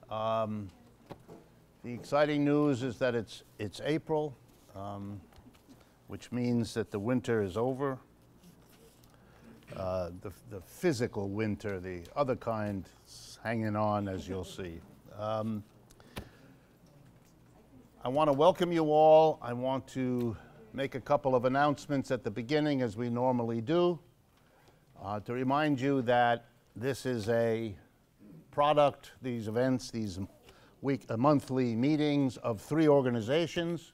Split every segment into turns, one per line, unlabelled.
The exciting news is that it's April, which means that the winter is over. The physical winter, the other kind, is hanging on, as you'll see. I want to welcome you all. I want to make a couple of announcements at the beginning, as we normally do, to remind you that this is a product, these events, these monthly meetings of three organizations.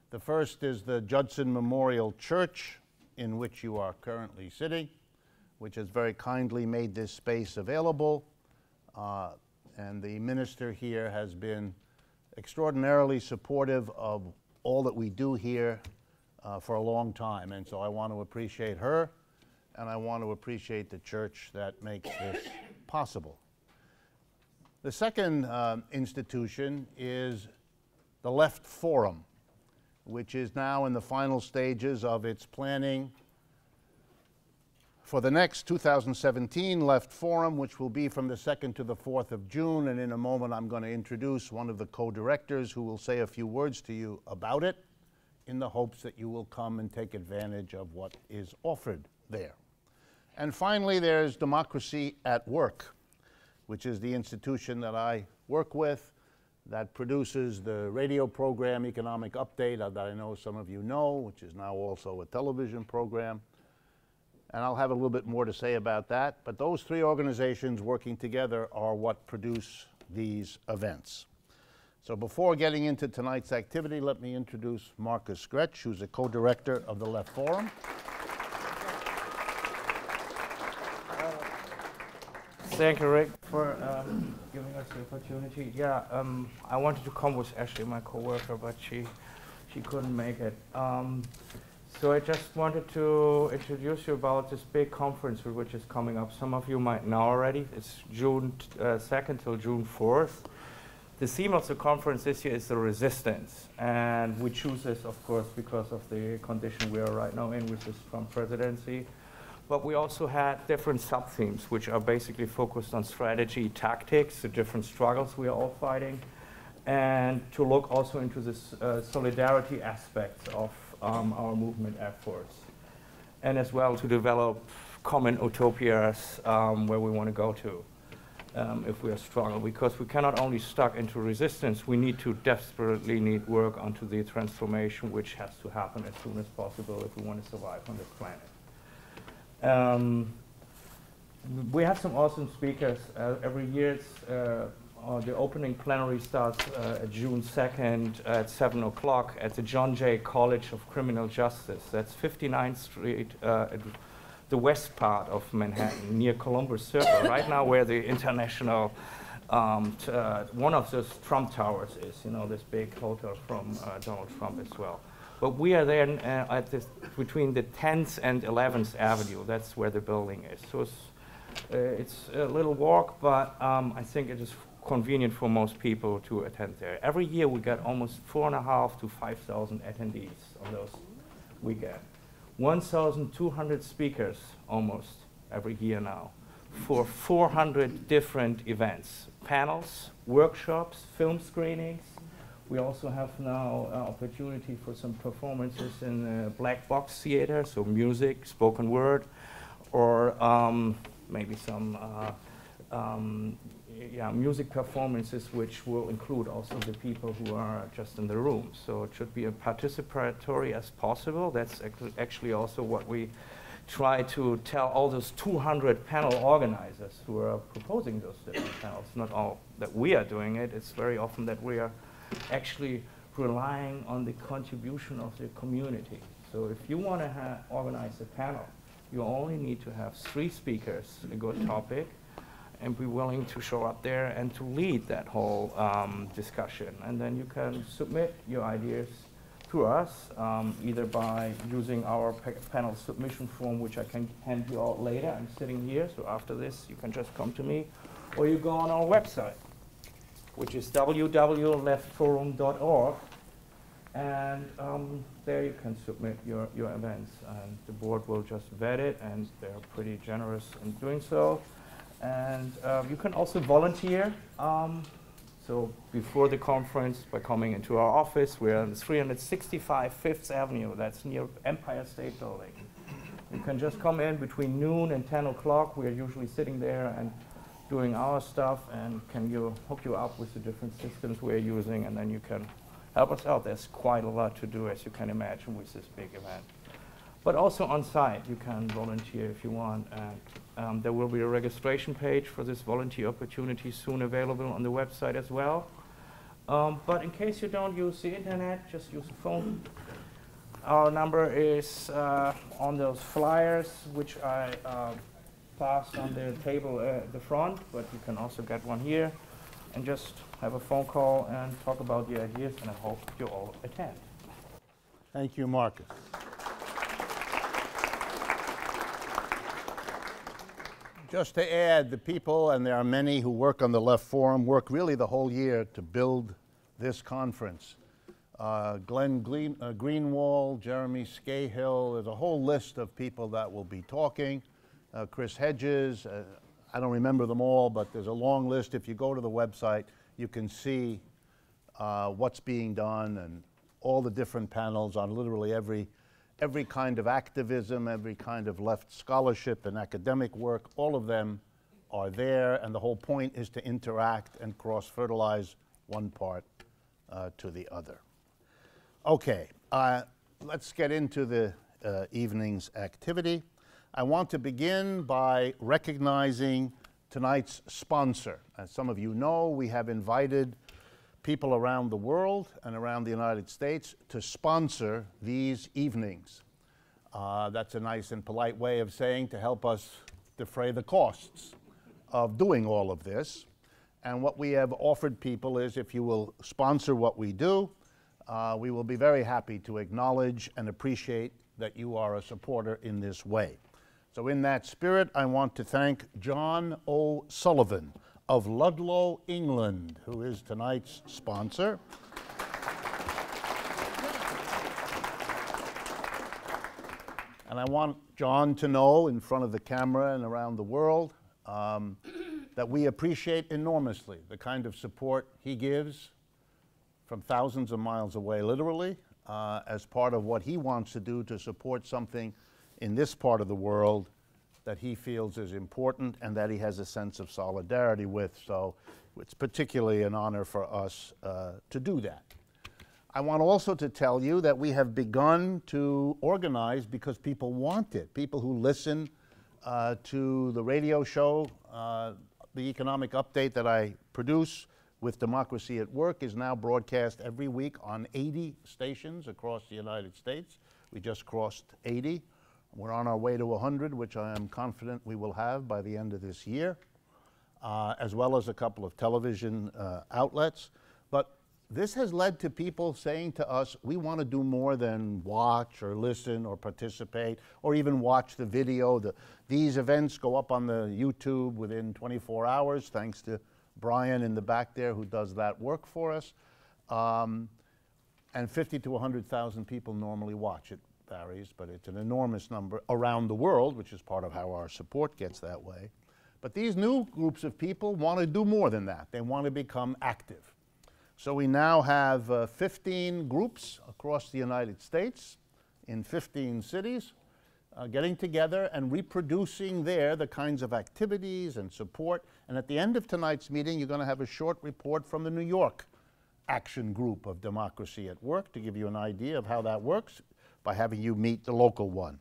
The first is the Judson Memorial Church, in which you are currently sitting, which has very kindly made this space available. And the minister here has been extraordinarily supportive of all that we do here for a long time. And so I want to appreciate her, and I want to appreciate the church that makes this possible. The second institution is the Left Forum, which is now in the final stages of its planning for the next 2017 Left Forum, which will be from the 2nd to the 4th of June. And in a moment, I'm going to introduce one of the co-directors who will say a few words to you about it, in the hopes that you will come and take advantage of what is offered there. And finally, there's Democracy at Work, which is the institution that I work with, that produces the radio program Economic Update that I know some of you know, which is now also a television program. And I'll have a little bit more to say about that. But those three organizations working together are what produce these events. So before getting into tonight's activity, let me introduce Marcus Gretsch, who's a co-director of the Left Forum.
Thank you, Rick, for giving us the opportunity. Yeah, I wanted to come with Ashley, my co-worker, but she couldn't make it. So I just wanted to introduce you about this big conference which is coming up. Some of you might know already. It's June 2nd till June 4th. The theme of the conference this year is the resistance. And we choose this, of course, because of the condition we are right now in with this Trump presidency. But we also had different sub-themes, which are basically focused on strategy, tactics, the different struggles we are all fighting, and to look also into this solidarity aspects of our movement efforts, and as well to develop common utopias where we want to go to if we are strong. Because we cannot only stuck into resistance, we need to desperately need work onto the transformation, which has to happen as soon as possible if we want to survive on this planet. We have some awesome speakers. Every year the opening plenary starts June 2nd at 7 o'clock at the John Jay College of Criminal Justice. That's 59th Street, the west part of Manhattan, near Columbus Circle, right now where the international, one of those Trump towers is, you know, this big hotel from Donald Trump as well. But we are there at this, between the 10th and 11th Avenue. That's where the building is. So it's a little walk, but I think it is convenient for most people to attend there. Every year we get almost 4,500 to 5,000 attendees on those weekends. 1,200 speakers almost every year now for 400 different events, panels, workshops, film screenings. We also have now opportunity for some performances in black box theater, so music, spoken word, or maybe some music performances, which will include also the people who are just in the room. So it should be as participatory as possible. That's actually also what we try to tell all those 200 panel organizers who are proposing those different panels. Not all that we are doing it. It's very often that we are actually relying on the contribution of the community. So if you want to organize a panel, you only need to have 3 speakers, a good topic, and be willing to show up there and to lead that whole discussion. And then you can submit your ideas to us, either by using our panel submission form, which I can hand you out later. I'm sitting here, so after this, you can just come to me, or you go on our website, which is www.leftforum.org, and there you can submit your events, and the board will just vet it, and they're pretty generous in doing so. And you can also volunteer So before the conference, by coming into our office, we're on 365 Fifth Avenue. That's near Empire State Building. You can just come in between noon and 10 o'clock. We are usually sitting there and doing our stuff, and can hook you up with the different systems we're using, and then you can help us out. There's quite a lot to do, as you can imagine, with this big event. But also on site, you can volunteer if you want. And there will be a registration page for this volunteer opportunity soon available on the website as well. But in case you don't use the internet, just use the phone. Our number is on those flyers, which I passed on the table at the front, but you can also get one here. And just have a phone call and talk about the ideas, and I hope you all attend.
Thank you, Marcus. Just to add, the people, and there are many who work on the Left Forum, work really the whole year to build this conference. Glenn Greenwald, Jeremy Scahill, there's a whole list of people that will be talking. Chris Hedges, I don't remember them all, but there's a long list. If you go to the website, you can see what's being done and all the different panels on literally every kind of activism, every kind of left scholarship and academic work. All of them are there, and the whole point is to interact and cross-fertilize one part to the other. Okay, let's get into the evening's activity. I want to begin by recognizing tonight's sponsor. As some of you know, we have invited people around the world and around the United States to sponsor these evenings. That's a nice and polite way of saying to help us defray the costs of doing all of this. And what we have offered people is, if you will sponsor what we do, we will be very happy to acknowledge and appreciate that you are a supporter in this way. So in that spirit, I want to thank John O'Sullivan of Ludlow, England, who is tonight's sponsor. And I want John to know in front of the camera and around the world that we appreciate enormously the kind of support he gives from thousands of miles away, literally, as part of what he wants to do to support something in this part of the world that he feels is important and that he has a sense of solidarity with. So it's particularly an honor for us to do that. I want also to tell you that we have begun to organize because people want it. People who listen to the radio show, the economic update that I produce with Democracy at Work is now broadcast every week on 80 stations across the United States. We just crossed 80. We're on our way to 100, which I am confident we will have by the end of this year, as well as a couple of television outlets. But this has led to people saying to us, we want to do more than watch or listen or participate or even watch the video. These events go up on the YouTube within 24 hours, thanks to Brian in the back there who does that work for us. And 50 to 100,000 people normally watch it. Varies, but it's an enormous number around the world, which is part of how our support gets that way. But these new groups of people want to do more than that. They want to become active. So we now have 15 groups across the United States in 15 cities getting together and reproducing there the kinds of activities and support. And at the end of tonight's meeting, you're going to have a short report from the New York Action Group of Democracy at Work to give you an idea of how that works, by having you meet the local one.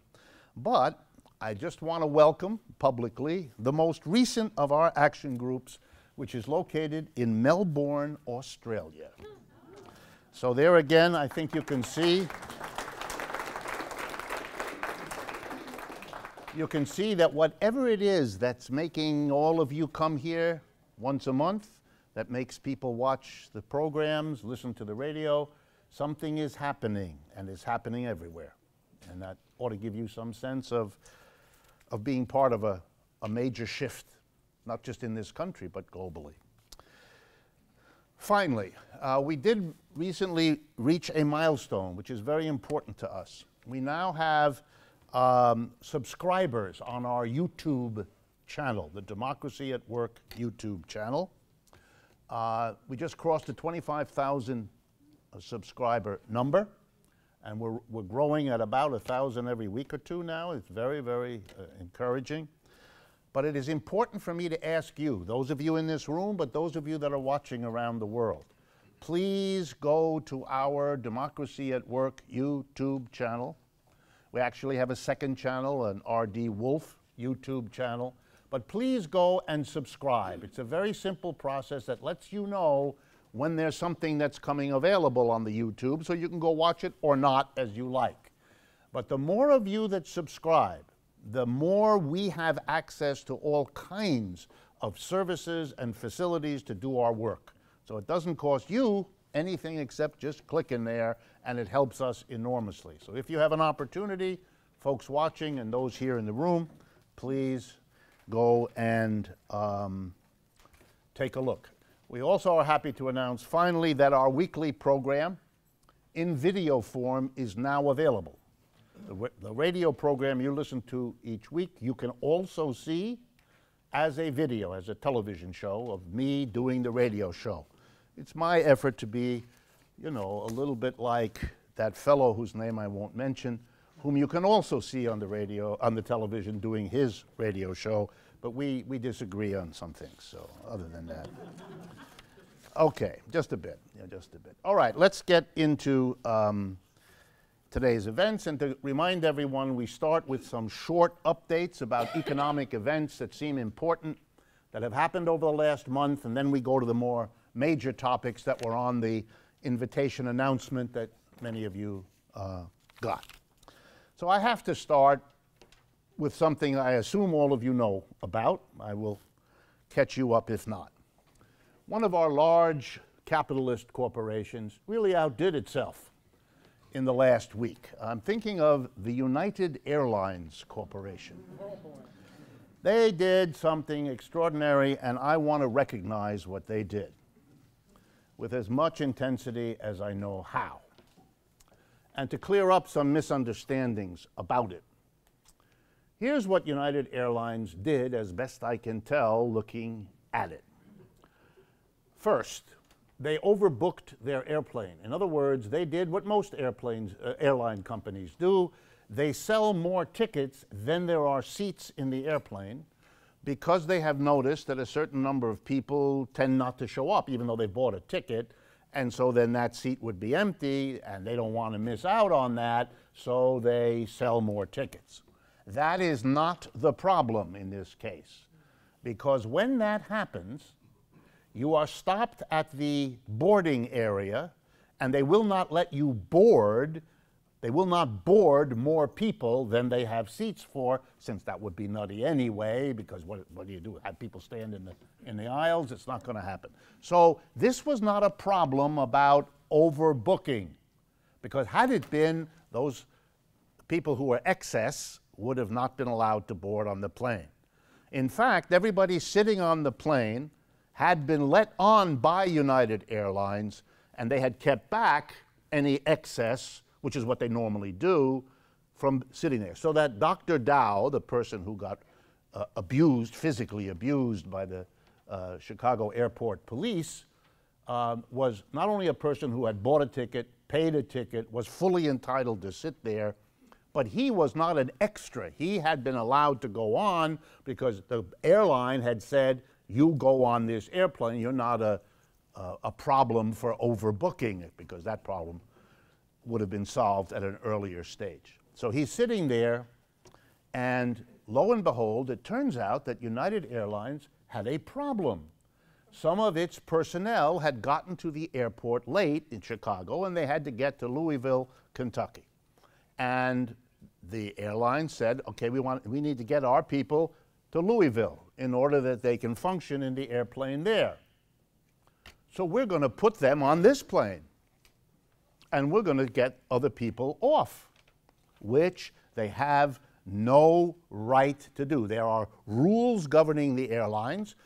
But I just want to welcome publicly the most recent of our action groups, which is located in Melbourne, Australia. So there again, I think you can see that whatever it is that's making all of you come here once a month, that makes people watch the programs, listen to the radio, something is happening, and it's happening everywhere. And that ought to give you some sense of being part of a major shift, not just in this country, but globally. Finally, we did recently reach a milestone, which is very important to us. We now have subscribers on our YouTube channel, the Democracy at Work YouTube channel. We just crossed the 25,000 subscriber number, and we're growing at about 1,000 every week or two now. It's very, very encouraging. But it is important for me to ask you, those of you in this room, but those of you that are watching around the world, please go to our Democracy at Work YouTube channel. We actually have a second channel, an RD Wolff YouTube channel. But please go and subscribe. It's a very simple process that lets you know when there's something that's coming available on the YouTube, so you can go watch it or not as you like. But the more of you that subscribe, the more we have access to all kinds of services and facilities to do our work. So it doesn't cost you anything except just click in there, and it helps us enormously. So if you have an opportunity, folks watching and those here in the room, please go and take a look. We also are happy to announce finally that our weekly program in video form is now available. The radio program you listen to each week, you can also see as a video, as a television show of me doing the radio show. It's my effort to be, you know, a little bit like that fellow whose name I won't mention, whom you can also see on the radio, on the television doing his radio show, but we disagree on some things, so other than that. Okay, just a bit, just a bit. All right, let's get into today's events, and to remind everyone, we start with some short updates about economic events that seem important, that have happened over the last month, and then we go to the more major topics that were on the invitation announcement that many of you got. So I have to start with something I assume all of you know about. I will catch you up if not. One of our large capitalist corporations really outdid itself in the last week. I'm thinking of the United Airlines Corporation. They did something extraordinary, and I want to recognize what they did with as much intensity as I know how, and to clear up some misunderstandings about it. Here's what United Airlines did, as best I can tell, looking at it. First, they overbooked their airplane. In other words, they did what most airline companies do. They sell more tickets than there are seats in the airplane, because they have noticed that a certain number of people tend not to show up even though they bought a ticket, and so then that seat would be empty, and they don't want to miss out on that, so they sell more tickets. That is not the problem in this case, because when that happens, you are stopped at the boarding area, and they will not let you board. They will not board more people than they have seats for, since that would be nutty anyway, because what do you do? Have people stand in the aisles? It's not going to happen. So this was not a problem about overbooking, because had it been, those people who were excess would have not been allowed to board on the plane. In fact, everybody sitting on the plane had been let on by United Airlines, and they had kept back any excess, which is what they normally do, from sitting there. So that Dr. Dow, the person who got abused, physically abused by the Chicago airport police, was not only a person who had bought a ticket, paid a ticket, was fully entitled to sit there, but he was not an extra. He had been allowed to go on because the airline had said, you go on this airplane, you're not a problem for overbooking it, because that problem would have been solved at an earlier stage. So he's sitting there, and lo and behold, it turns out that United Airlines had a problem. Some of its personnel had gotten to the airport late in Chicago, and they had to get to Louisville, Kentucky. And the airline said, okay, we need to get our people to Louisville in order that they can function in the airplane there. So we're going to put them on this plane, and we're going to get other people off, which they have no right to do. There are rules governing the airlines,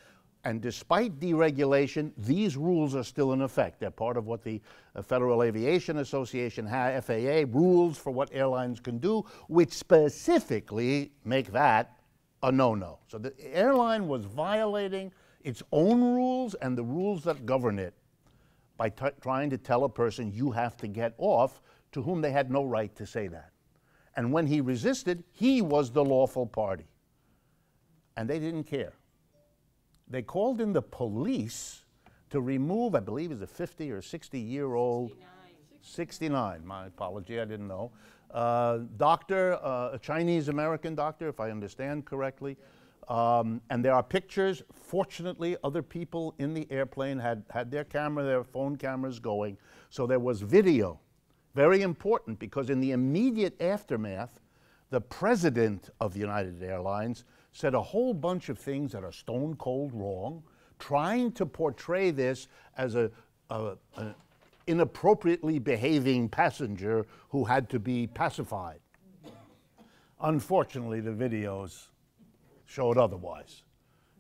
and despite deregulation, these rules are still in effect. They're part of what the Federal Aviation Association has, FAA, rules for what airlines can do, which specifically make that a no-no. So the airline was violating its own rules and the rules that govern it by trying to tell a person you have to get off, to whom they had no right to say that. And when he resisted, he was the lawful party. And they didn't care. They called in the police to remove, I believe it was a 50 or 60-year-old, 69, my apology, I didn't know, doctor, a Chinese-American doctor, if I understand correctly. And there are pictures. Fortunately, other people in the airplane had their camera, their phone cameras going. So there was video. Very important, because in the immediate aftermath, the president of the United Airlines said a whole bunch of things that are stone cold wrong, trying to portray this as an inappropriately behaving passenger who had to be pacified. Unfortunately, the videos showed otherwise.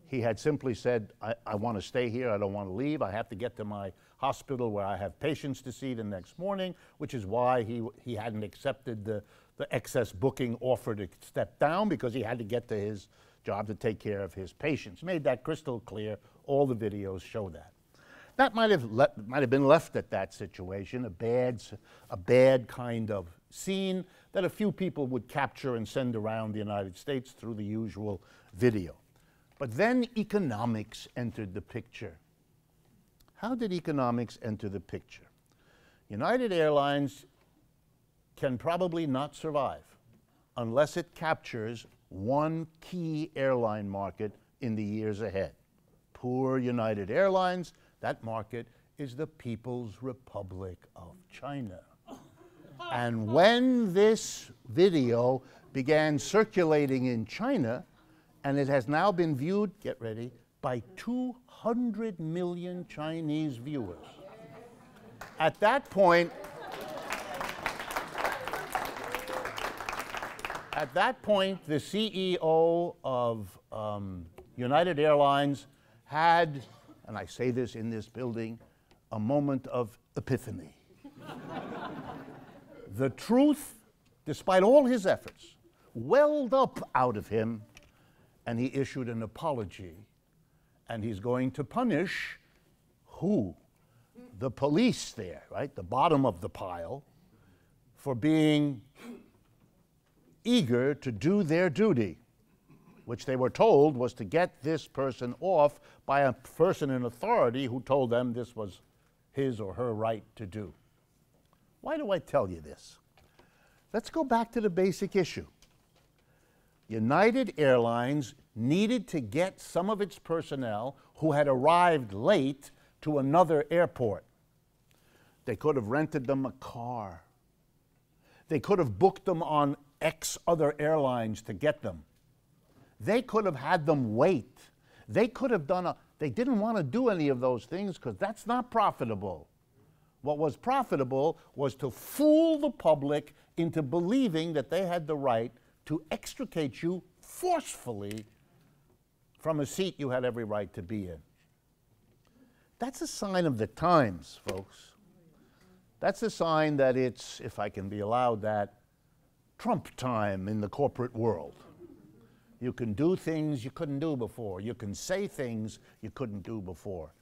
He had simply said, I want to stay here, I don't want to leave, I have to get to my hospital where I have patients to see the next morning, which is why he hadn't accepted the excess booking offer to step down, because he had to get to his job to take care of his patients. Made that crystal clear. All the videos show that. That might have been left at that situation, a bad kind of scene that a few people would capture and send around the United States through the usual video. But then economics entered the picture. How did economics enter the picture? United Airlines can probably not survive unless it captures one key airline market in the years ahead. Poor United Airlines, that market is the People's Republic of China. And when this video began circulating in China, and it has now been viewed, get ready, by 200 million Chinese viewers. At that point, the CEO of United Airlines had, and I say this in this building, a moment of epiphany. The truth, despite all his efforts, welled up out of him, and he issued an apology. And he's going to punish who? The police there, right? The bottom of the pile, for being eager to do their duty, which they were told was to get this person off by a person in authority who told them this was his or her right to do. Why do I tell you this? Let's go back to the basic issue. United Airlines needed to get some of its personnel who had arrived late to another airport. They could have rented them a car. They could have booked them on X other airlines to get them. They could have had them wait. They could have done they didn't want to do any of those things because that's not profitable. What was profitable was to fool the public into believing that they had the right to extricate you forcefully from a seat you had every right to be in. That's a sign of the times, folks. That's a sign that it's, if I can be allowed that, Trump time in the corporate world. You can do things you couldn't do before. You can say things you couldn't do before.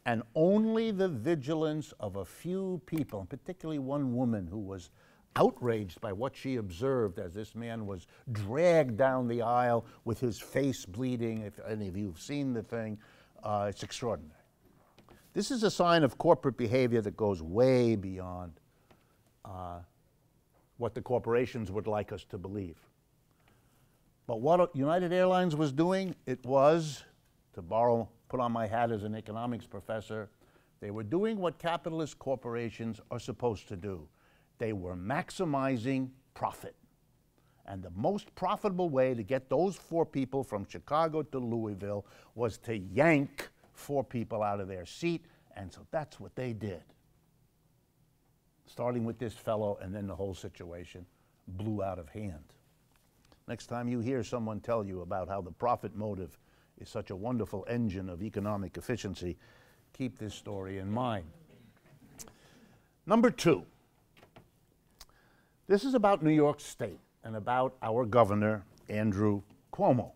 And only the vigilance of a few people, and particularly one woman who was outraged by what she observed as this man was dragged down the aisle with his face bleeding. If any of you have seen the thing, it's extraordinary. This is a sign of corporate behavior that goes way beyond what the corporations would like us to believe. But what United Airlines was doing, it was, to put on my hat as an economics professor, they were doing what capitalist corporations are supposed to do. They were maximizing profit. And the most profitable way to get those 4 people from Chicago to Louisville was to yank 4 people out of their seat, and so that's what they did. Starting with this fellow, and then the whole situation blew out of hand. Next time you hear someone tell you about how the profit motive is such a wonderful engine of economic efficiency, keep this story in mind. Number 2. This is about New York State and about our governor, Andrew Cuomo.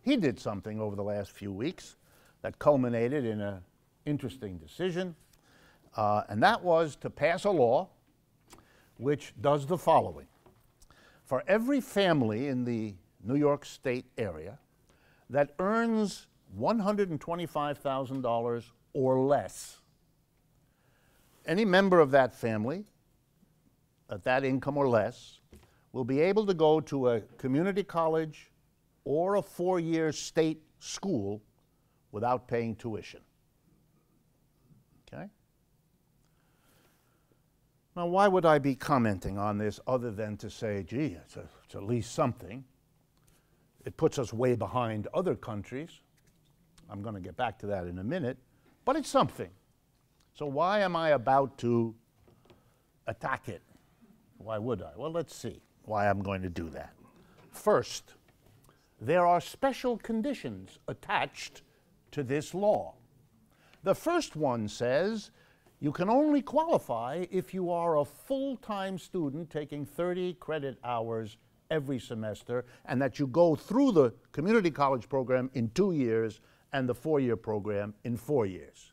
He did something over the last few weeks that culminated in an interesting decision, and that was to pass a law which does the following. For every family in the New York State area that earns $125,000 or less, any member of that family at that income or less will be able to go to a community college or a 4-year state school without paying tuition. Okay? Now, why would I be commenting on this other than to say, gee, it's at least something. It puts us way behind other countries. I'm going to get back to that in a minute, but it's something. So why am I about to attack it? Why would I? Well, let's see why I'm going to do that. First, there are special conditions attached to this law. The first one says you can only qualify if you are a full-time student taking 30 credit hours every semester, and that you go through the community college program in 2 years and the 4-year program in 4 years.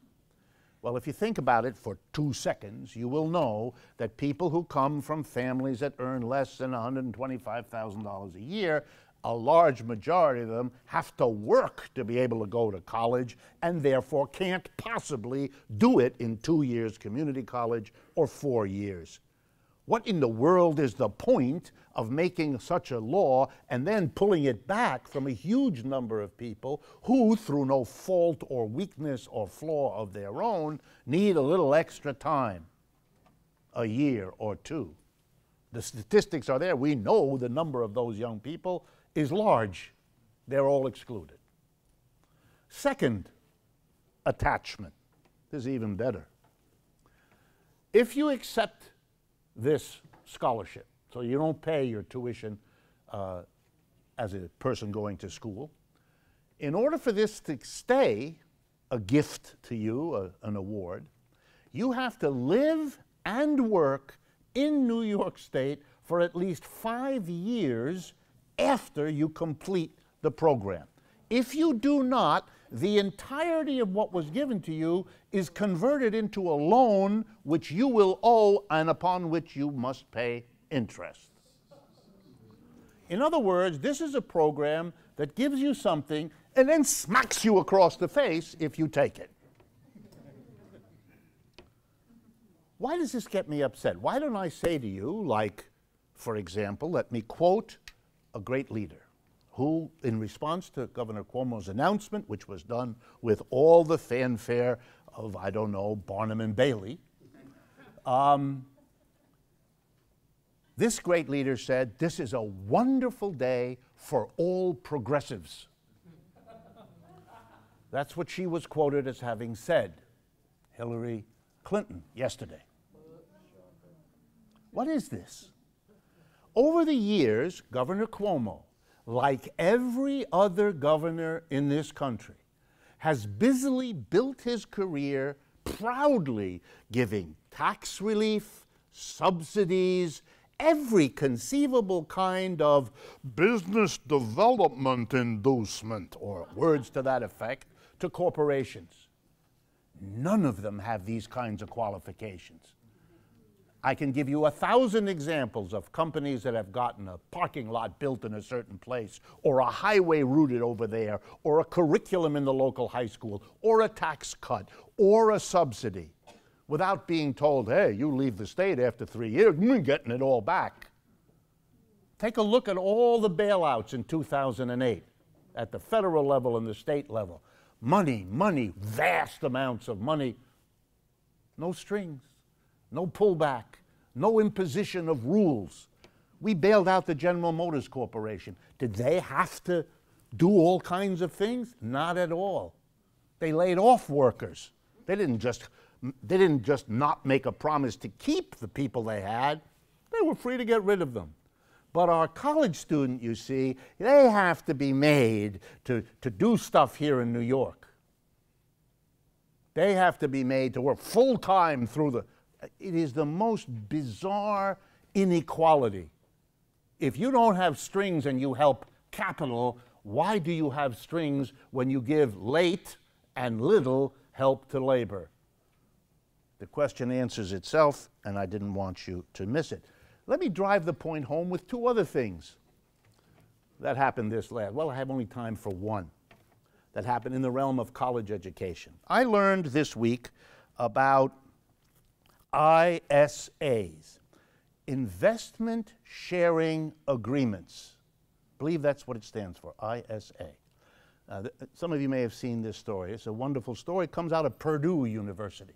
Well, if you think about it for 2 seconds, you will know that people who come from families that earn less than $125,000 a year, a large majority of them have to work to be able to go to college and therefore can't possibly do it in 2 years community college or 4 years. What in the world is the point of making such a law and then pulling it back from a huge number of people who, through no fault or weakness or flaw of their own, need a little extra time, a year or two? The statistics are there. We know the number of those young people is large. They're all excluded. Second attachment is even better. If you accept this scholarship, so you don't pay your tuition as a person going to school, in order for this to stay a gift to you, an award, you have to live and work in New York State for at least 5 years after you complete the program. If you do not, the entirety of what was given to you is converted into a loan which you will owe and upon which you must pay interest. In other words, this is a program that gives you something and then smacks you across the face if you take it. Why does this get me upset? Why don't I say to you, like, for example, let me quote a great leader who, in response to Governor Cuomo's announcement, which was done with all the fanfare of, I don't know, Barnum and Bailey, this great leader said, "This is a wonderful day for all progressives." That's what she was quoted as having said, Hillary Clinton, yesterday. What is this? Over the years, Governor Cuomo, like every other governor in this country, has busily built his career proudly giving tax relief, subsidies, every conceivable kind of business development inducement, or words to that effect, to corporations. None of them have these kinds of qualifications. I can give you 1,000 examples of companies that have gotten a parking lot built in a certain place, or a highway routed over there, or a curriculum in the local high school, or a tax cut, or a subsidy, without being told, hey, you leave the state after 3 years, we're getting it all back. Take a look at all the bailouts in 2008 at the federal level and the state level. Money, money, vast amounts of money, no strings. No pullback, no imposition of rules. We bailed out the General Motors Corporation. Did they have to do all kinds of things? Not at all. They laid off workers. They didn't just not make a promise to keep the people they had. They were free to get rid of them. But our college student, you see, they have to be made to do stuff here in New York. They have to be made to work full-time through the... It is the most bizarre inequality. If you don't have strings and you help capital, why do you have strings when you give late and little help to labor. The question answers itself, and I didn't want you to miss it. Let me drive the point home with two other things that happened this last. Well, I have only time for one that happened in the realm of college education. I learned this week about ISAs, Investment Sharing Agreements. I believe that's what it stands for, ISA. Some of you may have seen this story. It's a wonderful story. It comes out of Purdue University.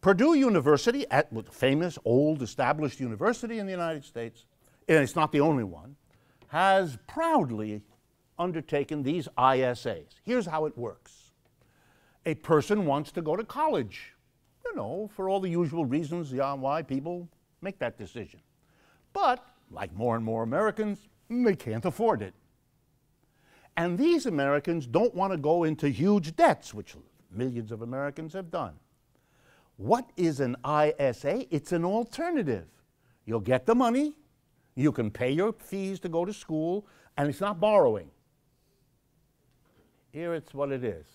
Purdue University, a famous, old, established university in the United States, and it's not the only one, has proudly undertaken these ISAs. Here's how it works. A person wants to go to college, you know, for all the usual reasons why people make that decision. But, like more and more Americans, they can't afford it. And these Americans don't want to go into huge debts, which millions of Americans have done. What is an ISA? It's an alternative. You'll get the money, you can pay your fees to go to school, and it's not borrowing. Here it's what it is.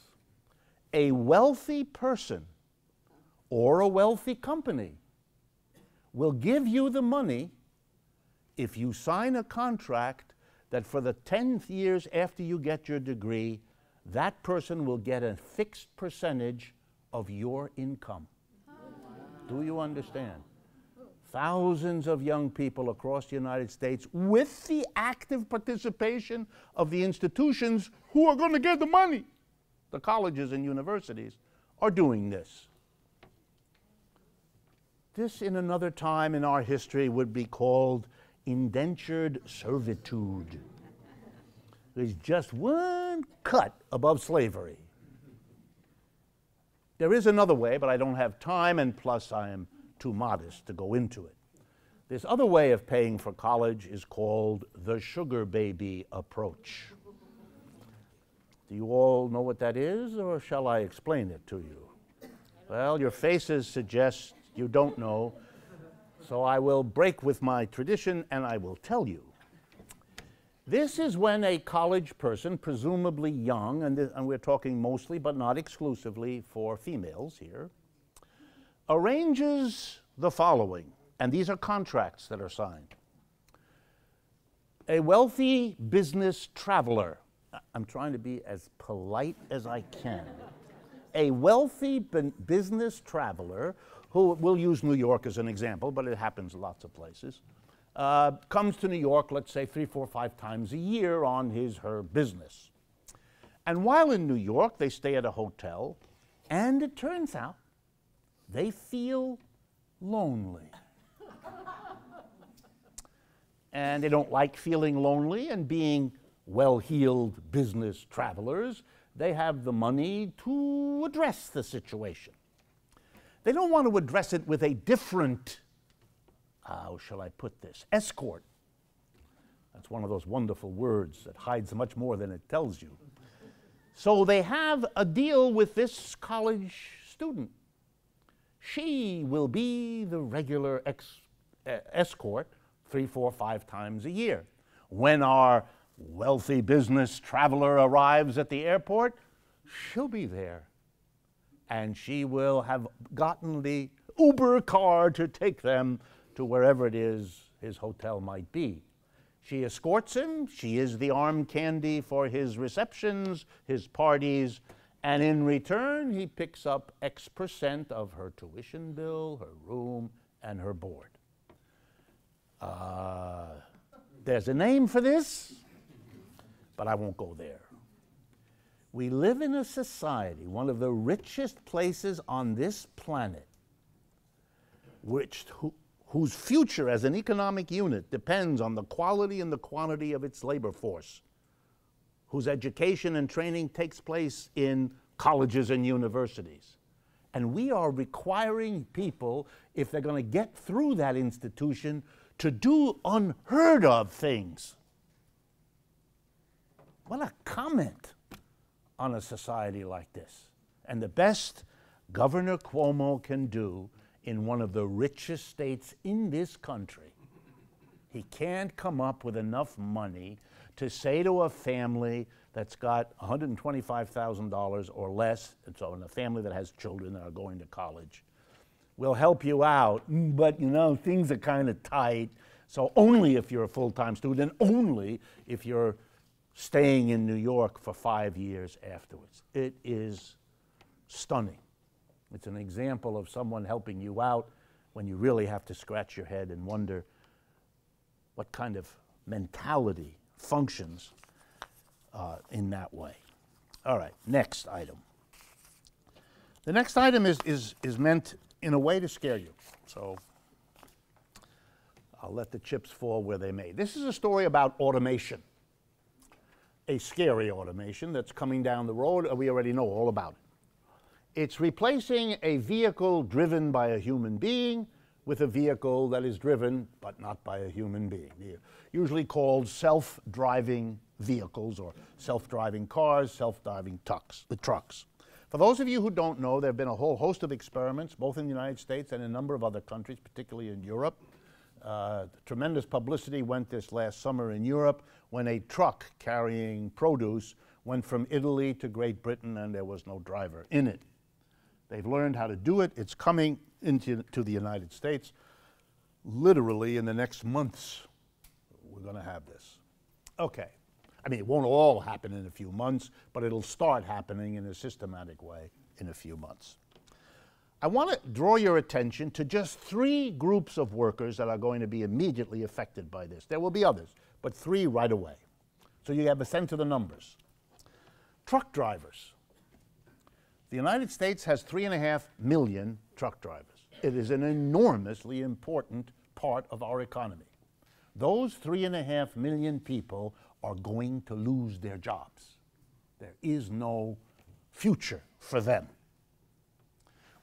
A wealthy person or a wealthy company will give you the money if you sign a contract that for the 10 years after you get your degree, that person will get a fixed percentage of your income. Do you understand? Thousands of young people across the United States, with the active participation of the institutions who are going to get the money, the colleges and universities, are doing this. This, in another time in our history, would be called indentured servitude. There's just one cut above slavery. There is another way, but I don't have time, and plus I am too modest to go into it. This other way of paying for college is called the sugar baby approach. Do you all know what that is, or shall I explain it to you? Well, your faces suggest you don't know, so I will break with my tradition and I will tell you. This is when a college person, presumably young, and we're talking mostly but not exclusively for females here, arranges the following, and these are contracts that are signed. A wealthy business traveler, I'm trying to be as polite as I can, a wealthy business traveler, who, we'll use New York as an example, but it happens lots of places, comes to New York, let's say 3, 4, 5 times a year on her business. And while in New York, they stay at a hotel, and it turns out they feel lonely. And they don't like feeling lonely, and being well-heeled business travelers, they have the money to address the situation. They don't want to address it with a different, how shall I put this, escort. That's one of those wonderful words that hides much more than it tells you. So they have a deal with this college student. She will be the regular escort 3, 4, 5 times a year. When our wealthy business traveler arrives at the airport, she'll be there. And she will have gotten the Uber car to take them to wherever it is his hotel might be. She escorts him. She is the arm candy for his receptions, his parties, and in return, he picks up X% of her tuition bill, her room, and her board. There's a name for this, but I won't go there. We live in a society, one of the richest places on this planet, whose future as an economic unit depends on the quality and the quantity of its labor force, whose education and training takes place in colleges and universities. And we are requiring people, if they're going to get through that institution, to do unheard of things. What a comment on a society like this. And the best Governor Cuomo can do in one of the richest states in this country, he can't come up with enough money to say to a family that's got $125,000 or less, and so in a family that has children that are going to college, we'll help you out, but you know, things are kind of tight, so only if you're a full-time student, only if you're staying in New York for 5 years afterwards. It is stunning. It's an example of someone helping you out when you really have to scratch your head and wonder what kind of mentality functions in that way. All right, next item. The next item is meant in a way to scare you. So I'll let the chips fall where they may. This is a story about automation, a scary automation that's coming down the road. We already know all about it. It's replacing a vehicle driven by a human being with a vehicle that is driven but not by a human being. They're usually called self-driving vehicles or self-driving cars, self-driving trucks. For those of you who don't know, there have been a whole host of experiments, both in the United States and a number of other countries, particularly in Europe. Tremendous publicity went this last summer in Europe when a truck carrying produce went from Italy to Great Britain and there was no driver in it. They've learned how to do it. It's coming into the United States. Literally in the next months, we're going to have this. Okay. I mean, it won't all happen in a few months, but it'll start happening in a systematic way in a few months. I want to draw your attention to just 3 groups of workers that are going to be immediately affected by this. There will be others, but 3 right away. So you have a sense of the numbers. Truck drivers. The United States has 3.5 million truck drivers. It is an enormously important part of our economy. Those 3.5 million people are going to lose their jobs. There is no future for them.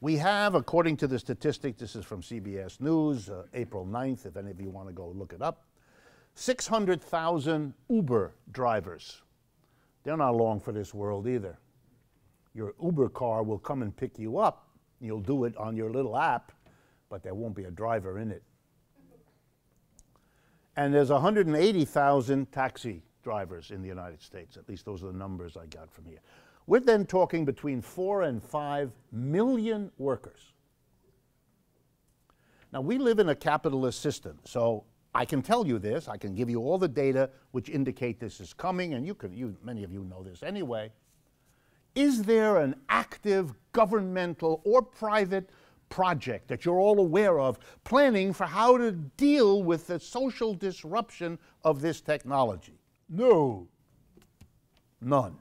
We have, according to the statistic, this is from CBS News, April 9th, if any of you want to go look it up, 600,000 Uber drivers. They're not long for this world either. Your Uber car will come and pick you up. You'll do it on your little app, but there won't be a driver in it. And there's 180,000 taxi drivers in the United States. At least those are the numbers I got from here. We're then talking between 4 and 5 million workers. Now, we live in a capitalist system, so I can tell you this. I can give you all the data which indicate this is coming, and many of you know this anyway. Is there an active governmental or private project that you're all aware of planning for how to deal with the social disruption of this technology? No. None.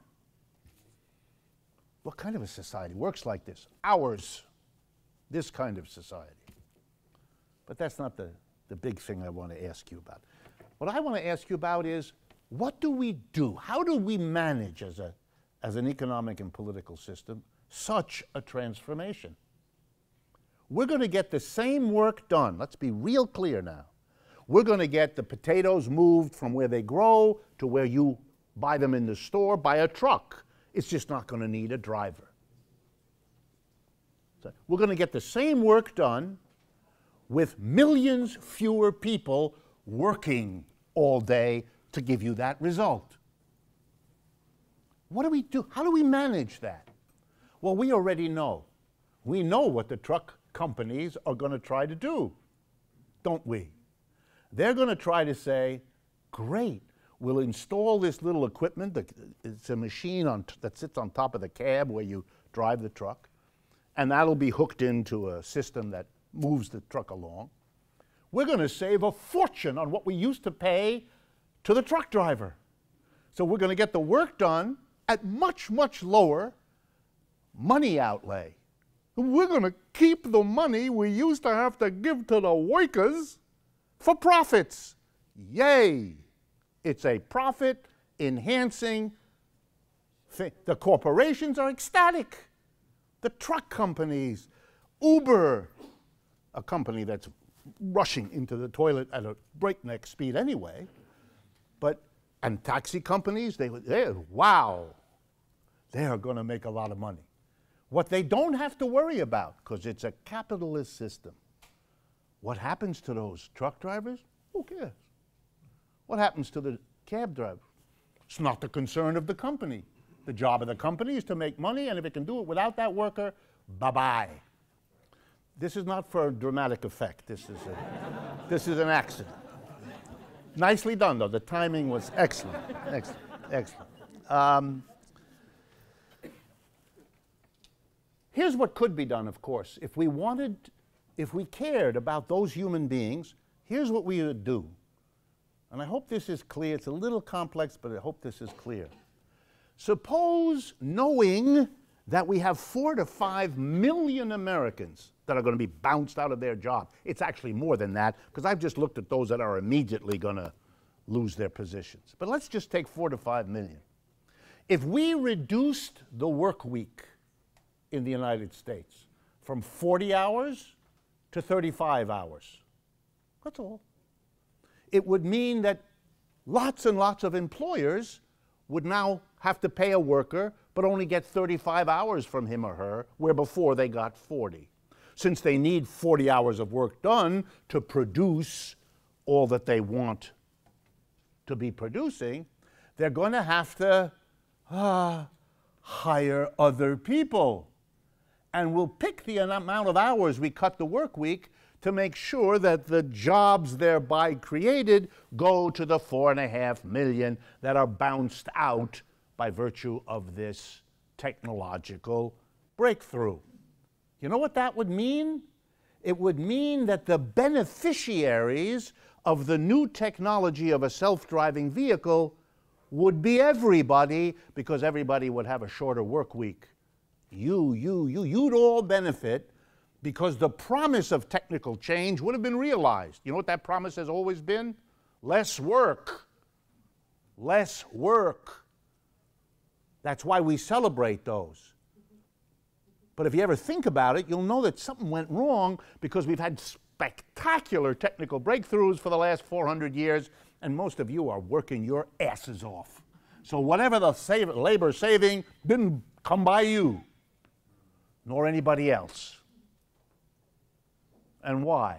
What kind of a society works like this? Ours. This kind of society. But that's not the big thing I want to ask you about. What I want to ask you about is, what do we do? How do we manage as an economic and political system such a transformation? We're going to get the same work done. Let's be real clear now. We're going to get the potatoes moved from where they grow to where you buy them in the store by a truck. It's just not going to need a driver. So we're going to get the same work done with millions fewer people working all day to give you that result. What do we do? How do we manage that? Well, we already know. We know what the truck companies are going to try to do, don't we? They're going to try to say, great, we'll install this little equipment. It's a machine that sits on top of the cab where you drive the truck, and that'll be hooked into a system that moves the truck along. We're going to save a fortune on what we used to pay to the truck driver. So we're going to get the work done at much, much lower money outlay. We're going to keep the money we used to have to give to the workers for profits. Yay! It's a profit-enhancing thing. The corporations are ecstatic. The truck companies, Uber, a company that's rushing into the toilet at a breakneck speed anyway, and taxi companies, wow, they are going to make a lot of money. What they don't have to worry about, because it's a capitalist system, what happens to those truck drivers? Who cares? What happens to the cab driver? It's not the concern of the company. The job of the company is to make money, and if it can do it without that worker, bye-bye. This is not for dramatic effect. This is an accident. Nicely done, though. The timing was excellent. Excellent. Excellent. Here's what could be done, of course. If we cared about those human beings, here's what we would do. And I hope this is clear. It's a little complex, but I hope this is clear. Suppose, knowing that we have 4 to 5 million Americans that are going to be bounced out of their job. It's actually more than that, because I've just looked at those that are immediately going to lose their positions. But let's just take 4 to 5 million. If we reduced the work week in the United States from 40 hours to 35 hours, that's all. It would mean that lots and lots of employers would now have to pay a worker but only get 35 hours from him or her, where before they got 40. Since they need 40 hours of work done to produce all that they want to be producing, they're going to have to hire other people. And we'll pick the amount of hours we cut the work week to make sure that the jobs thereby created go to the 4.5 million that are bounced out by virtue of this technological breakthrough. You know what that would mean? It would mean that the beneficiaries of the new technology of a self-driving vehicle would be everybody, because everybody would have a shorter work week. You'd all benefit, because the promise of technical change would have been realized. You know what that promise has always been? Less work. Less work. That's why we celebrate those. But if you ever think about it, you'll know that something went wrong, because we've had spectacular technical breakthroughs for the last 400 years, and most of you are working your asses off. So whatever the labor saving didn't come by you, nor anybody else. And why?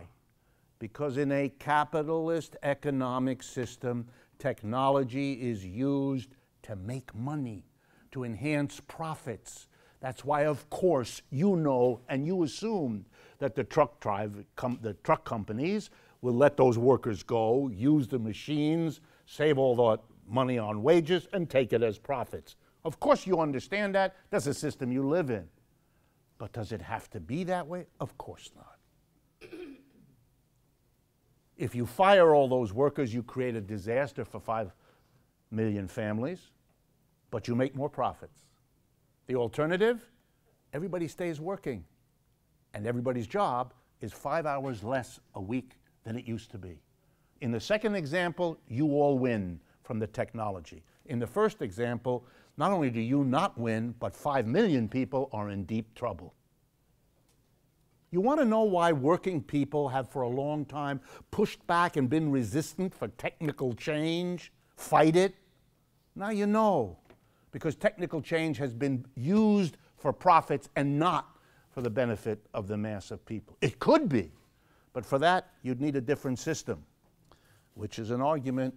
Because in a capitalist economic system, technology is used to make money, to enhance profits. That's why, of course, you know and you assume that the truck companies will let those workers go, use the machines, save all the money on wages, and take it as profits. Of course you understand that. That's a system you live in. But does it have to be that way? Of course not. If you fire all those workers, you create a disaster for 5 million families, but you make more profits. The alternative, everybody stays working, and everybody's job is 5 hours less a week than it used to be. In the second example, you all win from the technology. In the first example, not only do you not win, but 5 million people are in deep trouble. You want to know why working people have for a long time pushed back and been resistant for technical change? Fight it? Now you know. Because technical change has been used for profits and not for the benefit of the mass of people. It could be, but for that you'd need a different system, which is an argument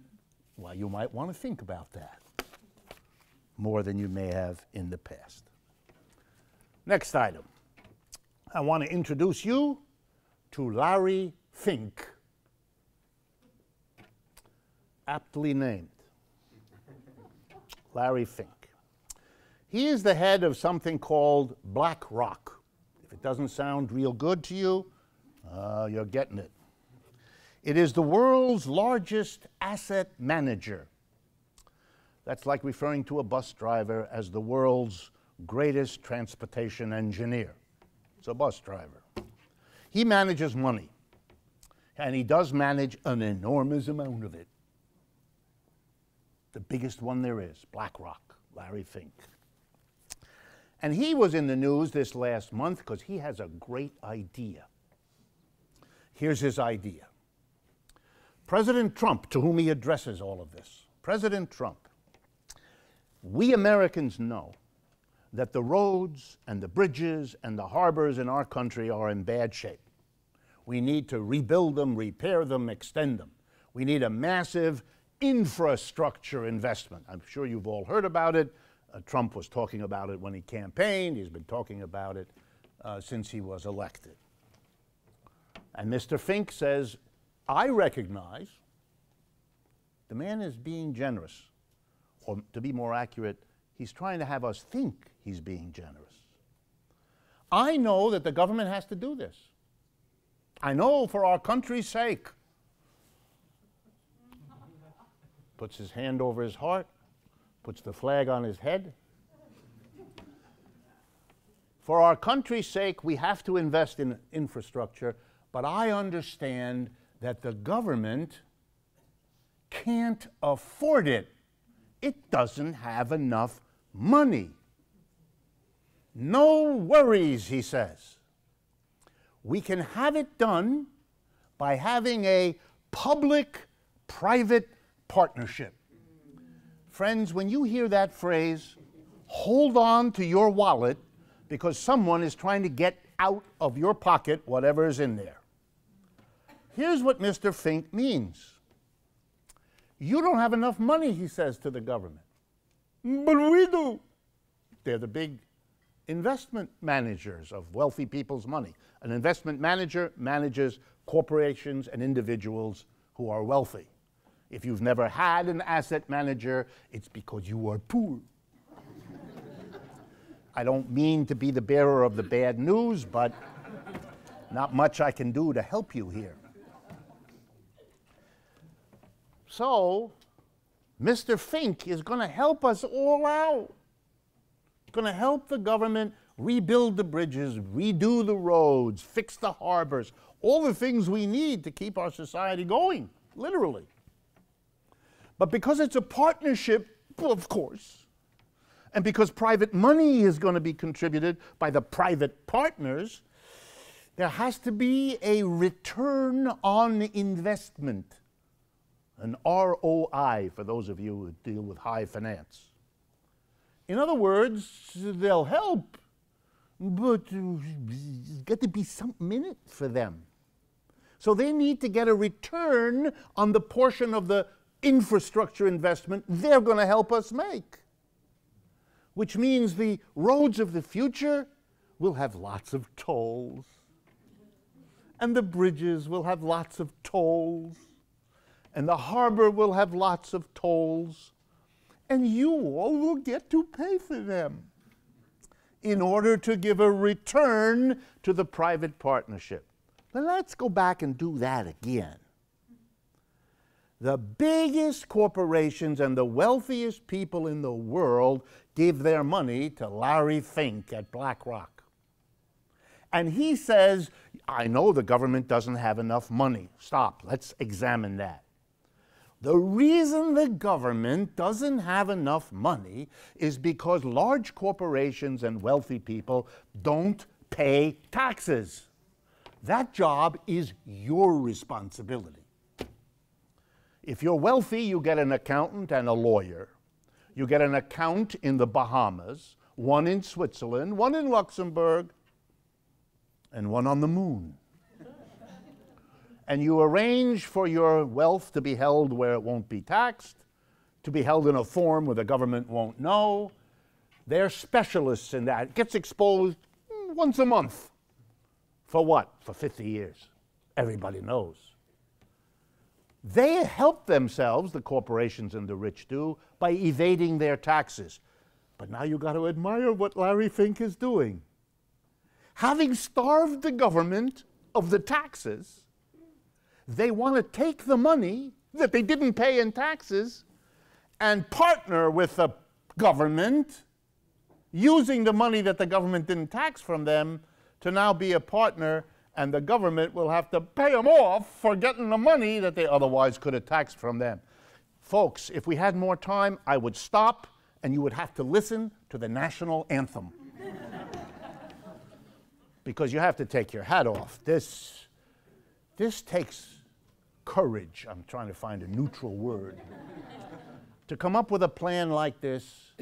why you might want to think about that more than you may have in the past. Next item. I want to introduce you to Larry Fink, aptly named. Larry Fink. He is the head of something called BlackRock. If it doesn't sound real good to you, you're getting it. It is the world's largest asset manager. That's like referring to a bus driver as the world's greatest transportation engineer. It's a bus driver. He manages money, and he does manage an enormous amount of it. The biggest one there is, BlackRock, Larry Fink. And he was in the news this last month because he has a great idea. Here's his idea. President Trump, to whom he addresses all of this, President Trump, we Americans know that the roads and the bridges and the harbors in our country are in bad shape. We need to rebuild them, repair them, extend them. We need a massive infrastructure investment. I'm sure you've all heard about it. Trump was talking about it when he campaigned. He's been talking about it since he was elected. And Mr. Fink says, I recognize the man is being generous. Or to be more accurate, he's trying to have us think he's being generous. I know that the government has to do this. I know for our country's sake. Puts his hand over his heart, puts the flag on his head. For our country's sake, we have to invest in infrastructure, but I understand that the government can't afford it. It doesn't have enough money. No worries, he says. We can have it done by having a public-private partnership. Friends, when you hear that phrase, hold on to your wallet because someone is trying to get out of your pocket whatever is in there. Here's what Mr. Fink means. You don't have enough money, he says to the government. But we do. They're the big investment managers of wealthy people's money. An investment manager manages corporations and individuals who are wealthy. If you've never had an asset manager, it's because you are poor. I don't mean to be the bearer of the bad news, but not much I can do to help you here. So, Mr. Fink is going to help us all out. Going to help the government rebuild the bridges, redo the roads, fix the harbors, all the things we need to keep our society going, literally. But because it's a partnership, of course, and because private money is going to be contributed by the private partners, there has to be a return on investment, an ROI for those of you who deal with high finance. In other words, they'll help, but there's got to be something in it for them. So they need to get a return on the portion of the infrastructure investment they're going to help us make. Which means the roads of the future will have lots of tolls. And the bridges will have lots of tolls. And the harbor will have lots of tolls. And you all will get to pay for them in order to give a return to the private partnership. But let's go back and do that again. The biggest corporations and the wealthiest people in the world give their money to Larry Fink at BlackRock. And he says, I know the government doesn't have enough money. Stop, let's examine that. The reason the government doesn't have enough money is because large corporations and wealthy people don't pay taxes. That job is your responsibility. If you're wealthy, you get an accountant and a lawyer. You get an account in the Bahamas, one in Switzerland, one in Luxembourg, and one on the moon. And you arrange for your wealth to be held where it won't be taxed, to be held in a form where the government won't know. They're specialists in that. It gets exposed once a month. For what? For 50 years. Everybody knows. They help themselves, the corporations and the rich do, by evading their taxes. But now you've got to admire what Larry Fink is doing. Having starved the government of the taxes, they want to take the money that they didn't pay in taxes and partner with the government, using the money that the government didn't tax from them to now be a partner, and the government will have to pay them off for getting the money that they otherwise could have taxed from them. Folks, if we had more time, I would stop and you would have to listen to the national anthem. Because you have to take your hat off. This takes courage. I'm trying to find a neutral word. To come up with a plan like this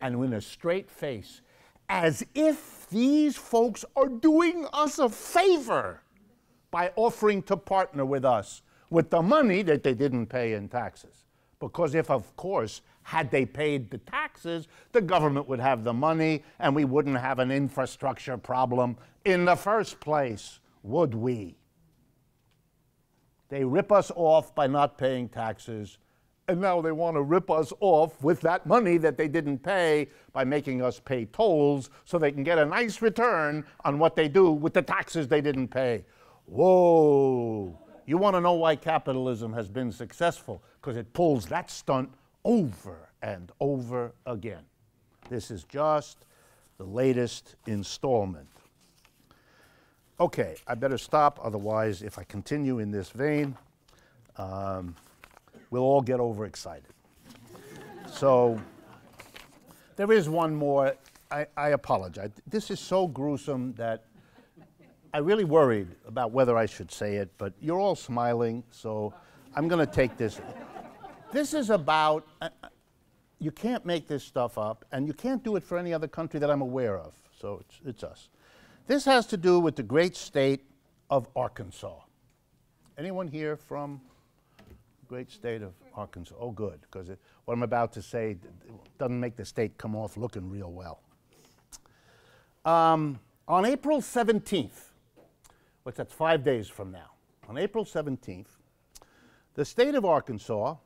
and with a straight face, as if these folks are doing us a favor by offering to partner with us with the money that they didn't pay in taxes. Because if, of course, had they paid the taxes, the government would have the money and we wouldn't have an infrastructure problem in the first place, would we? They rip us off by not paying taxes, and now they want to rip us off with that money that they didn't pay by making us pay tolls so they can get a nice return on what they do with the taxes they didn't pay. Whoa! You want to know why capitalism has been successful? Because it pulls that stunt over and over again. This is just the latest installment. Okay, I better stop, otherwise, if I continue in this vein, we'll all get overexcited. So, there is one more. I apologize. This is so gruesome that I really worried about whether I should say it, but you're all smiling, so I'm going to take this. This is about, you can't make this stuff up, and you can't do it for any other country that I'm aware of, so it's us. This has to do with the great state of Arkansas. Anyone here from the great state of Arkansas? Oh, good, because what I'm about to say doesn't make the state come off looking real well. On April 17th, that's 5 days from now. On April 17th, the state of Arkansas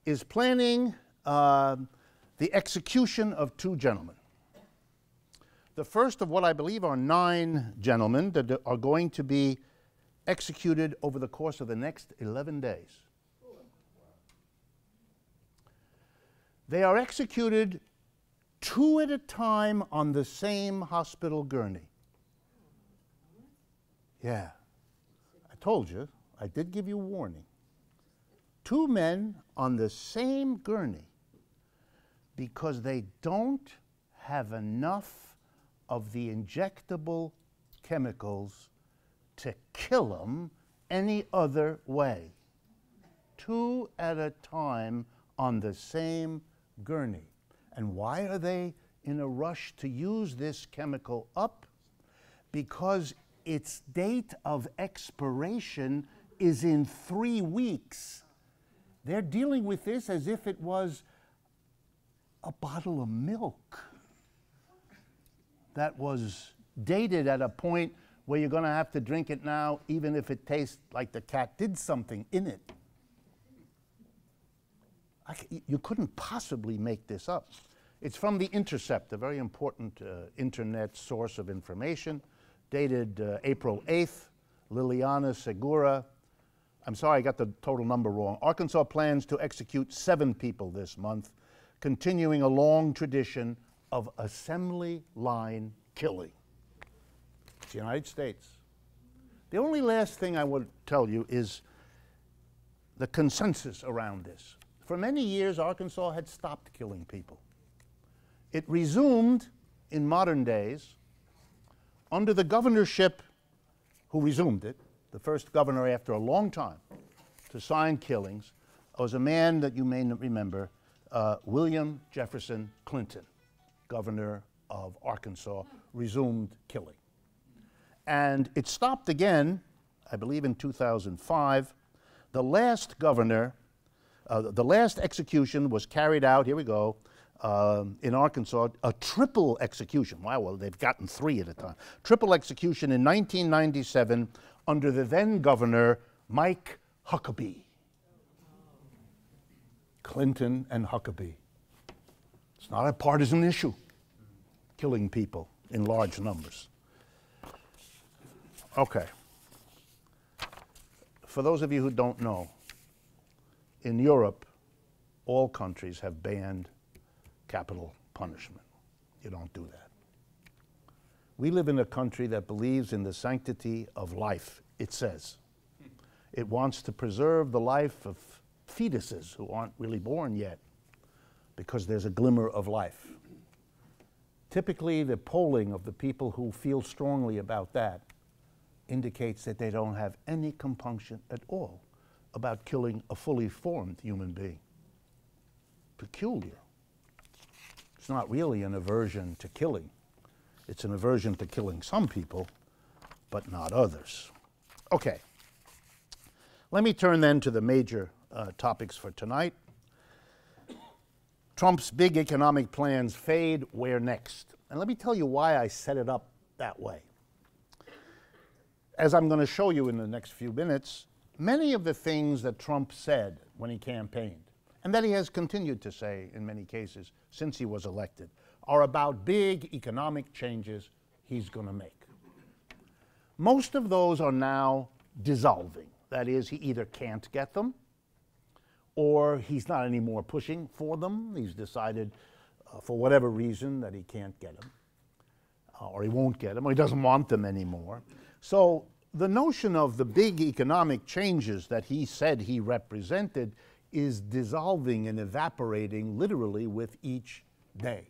is planning the execution of 2 gentlemen. The first of what I believe are 9 gentlemen that are going to be executed over the course of the next 11 days. They are executed 2 at a time on the same hospital gurney. Yeah, I told you, I did give you warning. 2 men on the same gurney because they don't have enough of the injectable chemicals to kill them any other way. 2 at a time on the same gurney. And why are they in a rush to use this chemical up? Because its date of expiration is in 3 weeks. They're dealing with this as if it was a bottle of milk that was dated at a point where you're going to have to drink it now, even if it tastes like the cat did something in it. You couldn't possibly make this up. It's from The Intercept, a very important internet source of information, dated April 8th, Liliana Segura. I'm sorry, I got the total number wrong. Arkansas plans to execute 7 people this month, continuing a long tradition of assembly line killing. It's the United States. The only last thing I would tell you is the consensus around this. For many years, Arkansas had stopped killing people. It resumed in modern days under the governorship who resumed it. The first governor after a long time to sign killings was a man that you may remember, William Jefferson Clinton, governor of Arkansas, resumed killing. And it stopped again, I believe in 2005. The last governor, the last execution was carried out, here we go, in Arkansas, a triple execution. Wow, well, they've gotten 3 at a time. Triple execution in 1997 under the then governor, Mike Huckabee. Clinton and Huckabee. It's not a partisan issue, killing people in large numbers. Okay. For those of you who don't know, in Europe, all countries have banned capital punishment. You don't do that. We live in a country that believes in the sanctity of life, it says. It wants to preserve the life of fetuses who aren't really born yet because there's a glimmer of life. Typically, the polling of the people who feel strongly about that indicates that they don't have any compunction at all about killing a fully formed human being. Peculiar. It's not really an aversion to killing. It's an aversion to killing some people, but not others. Okay. Let me turn then to the major topics for tonight. Trump's big economic plans fade, where next? And let me tell you why I set it up that way. As I'm going to show you in the next few minutes, many of the things that Trump said when he campaigned, and that he has continued to say in many cases since he was elected, are about big economic changes he's going to make. Most of those are now dissolving. That is, he either can't get them, or he's not anymore pushing for them. He's decided, for whatever reason, that he can't get them, or he won't get them, or he doesn't want them anymore. So the notion of the big economic changes that he said he represented is dissolving and evaporating literally with each day.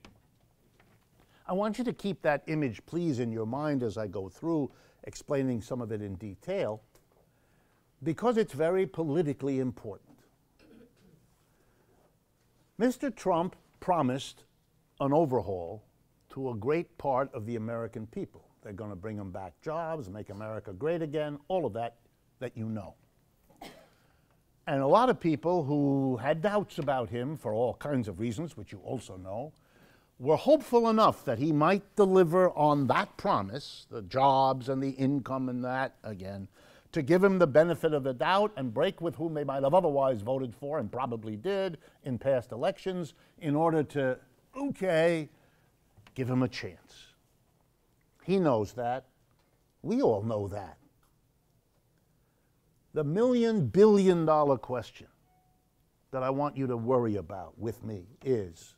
I want you to keep that image, please, in your mind as I go through explaining some of it in detail, because it's very politically important. Mr. Trump promised an overhaul to a great part of the American people. They're going to bring them back jobs, make America great again, all of that you know. And a lot of people who had doubts about him for all kinds of reasons, which you also know, were hopeful enough that he might deliver on that promise, the jobs and the income and that again, to give him the benefit of the doubt and break with whom they might have otherwise voted for, and probably did in past elections, in order to, okay, give him a chance. He knows that. We all know that. The $1 billion question that I want you to worry about with me is,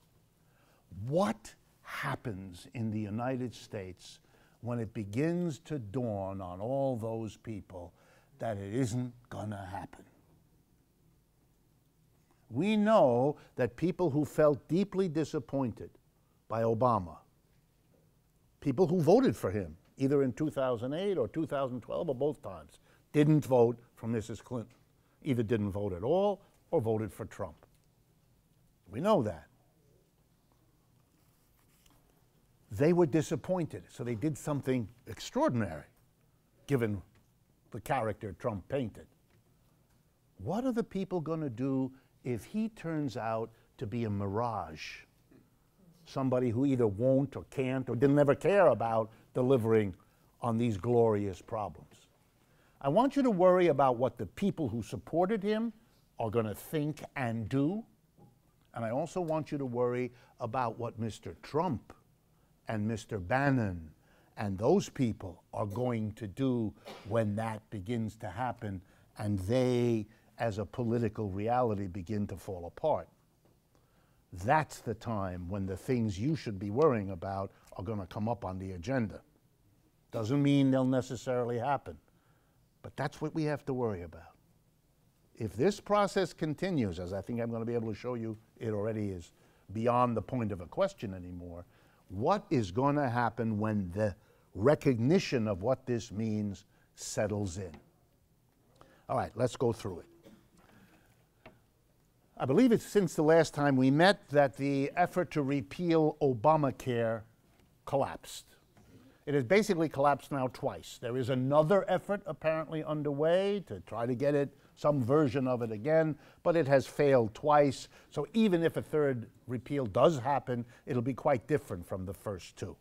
what happens in the United States when it begins to dawn on all those people that it isn't gonna happen? We know that people who felt deeply disappointed by Obama, people who voted for him, either in 2008 or 2012 or both times, didn't vote for Mrs. Clinton, either didn't vote at all or voted for Trump. We know that. They were disappointed, so they did something extraordinary, given the character Trump painted. What are the people going to do if he turns out to be a mirage? Somebody who either won't or can't or didn't ever care about delivering on these glorious problems. I want you to worry about what the people who supported him are going to think and do. And I also want you to worry about what Mr. Trump and Mr. Bannon and those people are going to do when that begins to happen and they, as a political reality, begin to fall apart. That's the time when the things you should be worrying about are going to come up on the agenda. Doesn't mean they'll necessarily happen, but that's what we have to worry about. If this process continues, as I think I'm going to be able to show you, it already is beyond the point of a question anymore, what is going to happen when the recognition of what this means settles in? All right, let's go through it. I believe it's since the last time we met that the effort to repeal Obamacare collapsed. It has basically collapsed now twice. There is another effort apparently underway to try to get it, some version of it again, but it has failed twice. So even if a third repeal does happen, it'll be quite different from the first two.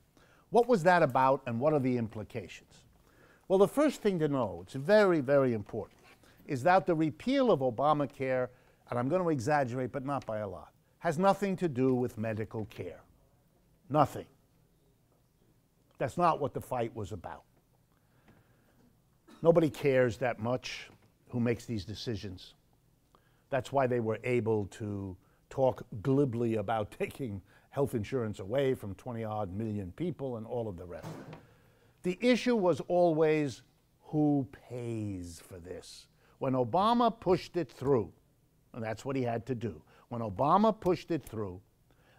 What was that about, and what are the implications? Well, the first thing to know, it's very, very important, is that the repeal of Obamacare, and I'm going to exaggerate, but not by a lot, has nothing to do with medical care. Nothing. That's not what the fight was about. Nobody cares that much who makes these decisions. That's why they were able to talk glibly about taking health insurance away from 20-odd million people and all of the rest. The issue was always who pays for this. When Obama pushed it through, and that's what he had to do, when Obama pushed it through,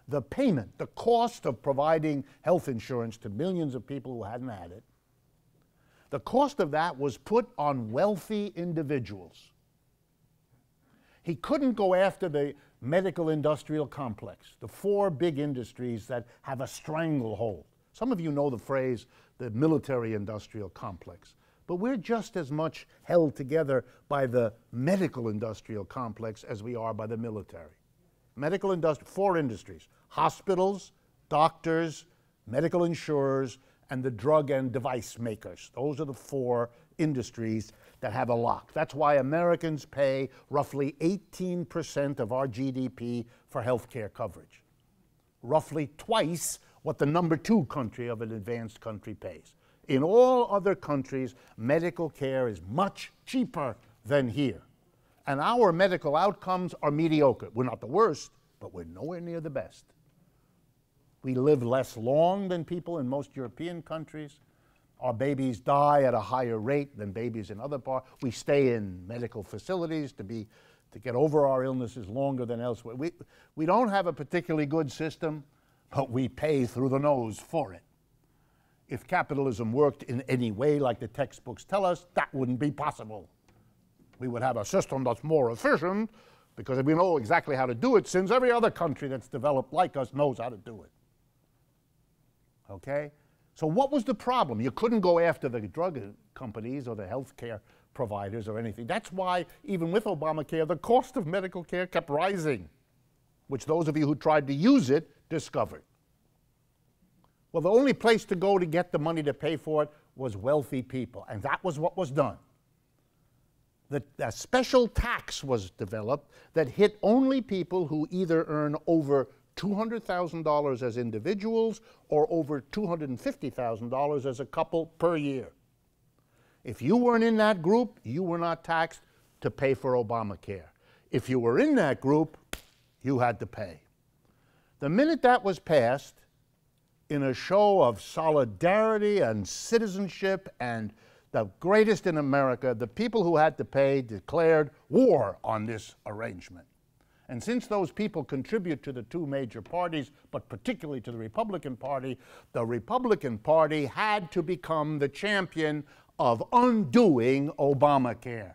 the payment, the cost of providing health insurance to millions of people who hadn't had it, the cost of that was put on wealthy individuals. He couldn't go after the medical industrial complex, the four big industries that have a stranglehold. Some of you know the phrase, the military industrial complex. But we're just as much held together by the medical industrial complex as we are by the military. Medical industry, 4 industries: hospitals, doctors, medical insurers, and the drug and device makers. Those are the 4 industries that have a lock. That's why Americans pay roughly 18% of our GDP for health care coverage. Roughly twice what the number 2 country of an advanced country pays. In all other countries, medical care is much cheaper than here. And our medical outcomes are mediocre. We're not the worst, but we're nowhere near the best. We live less long than people in most European countries. Our babies die at a higher rate than babies in other parts. We stay in medical facilities to get over our illnesses longer than elsewhere. We don't have a particularly good system, but we pay through the nose for it. If capitalism worked in any way like the textbooks tell us, that wouldn't be possible. We would have a system that's more efficient because we know exactly how to do it, since every other country that's developed like us knows how to do it. Okay? So what was the problem? You couldn't go after the drug companies or the health care providers or anything. That's why, even with Obamacare, the cost of medical care kept rising, which those of you who tried to use it discovered. Well, the only place to go to get the money to pay for it was wealthy people, and that was what was done. A special tax was developed that hit only people who either earn over $200,000 as individuals or over $250,000 as a couple per year. If you weren't in that group, you were not taxed to pay for Obamacare. If you were in that group, you had to pay. The minute that was passed, in a show of solidarity and citizenship and the greatest in America, the people who had to pay declared war on this arrangement. And since those people contribute to the 2 major parties, but particularly to the Republican Party had to become the champion of undoing Obamacare.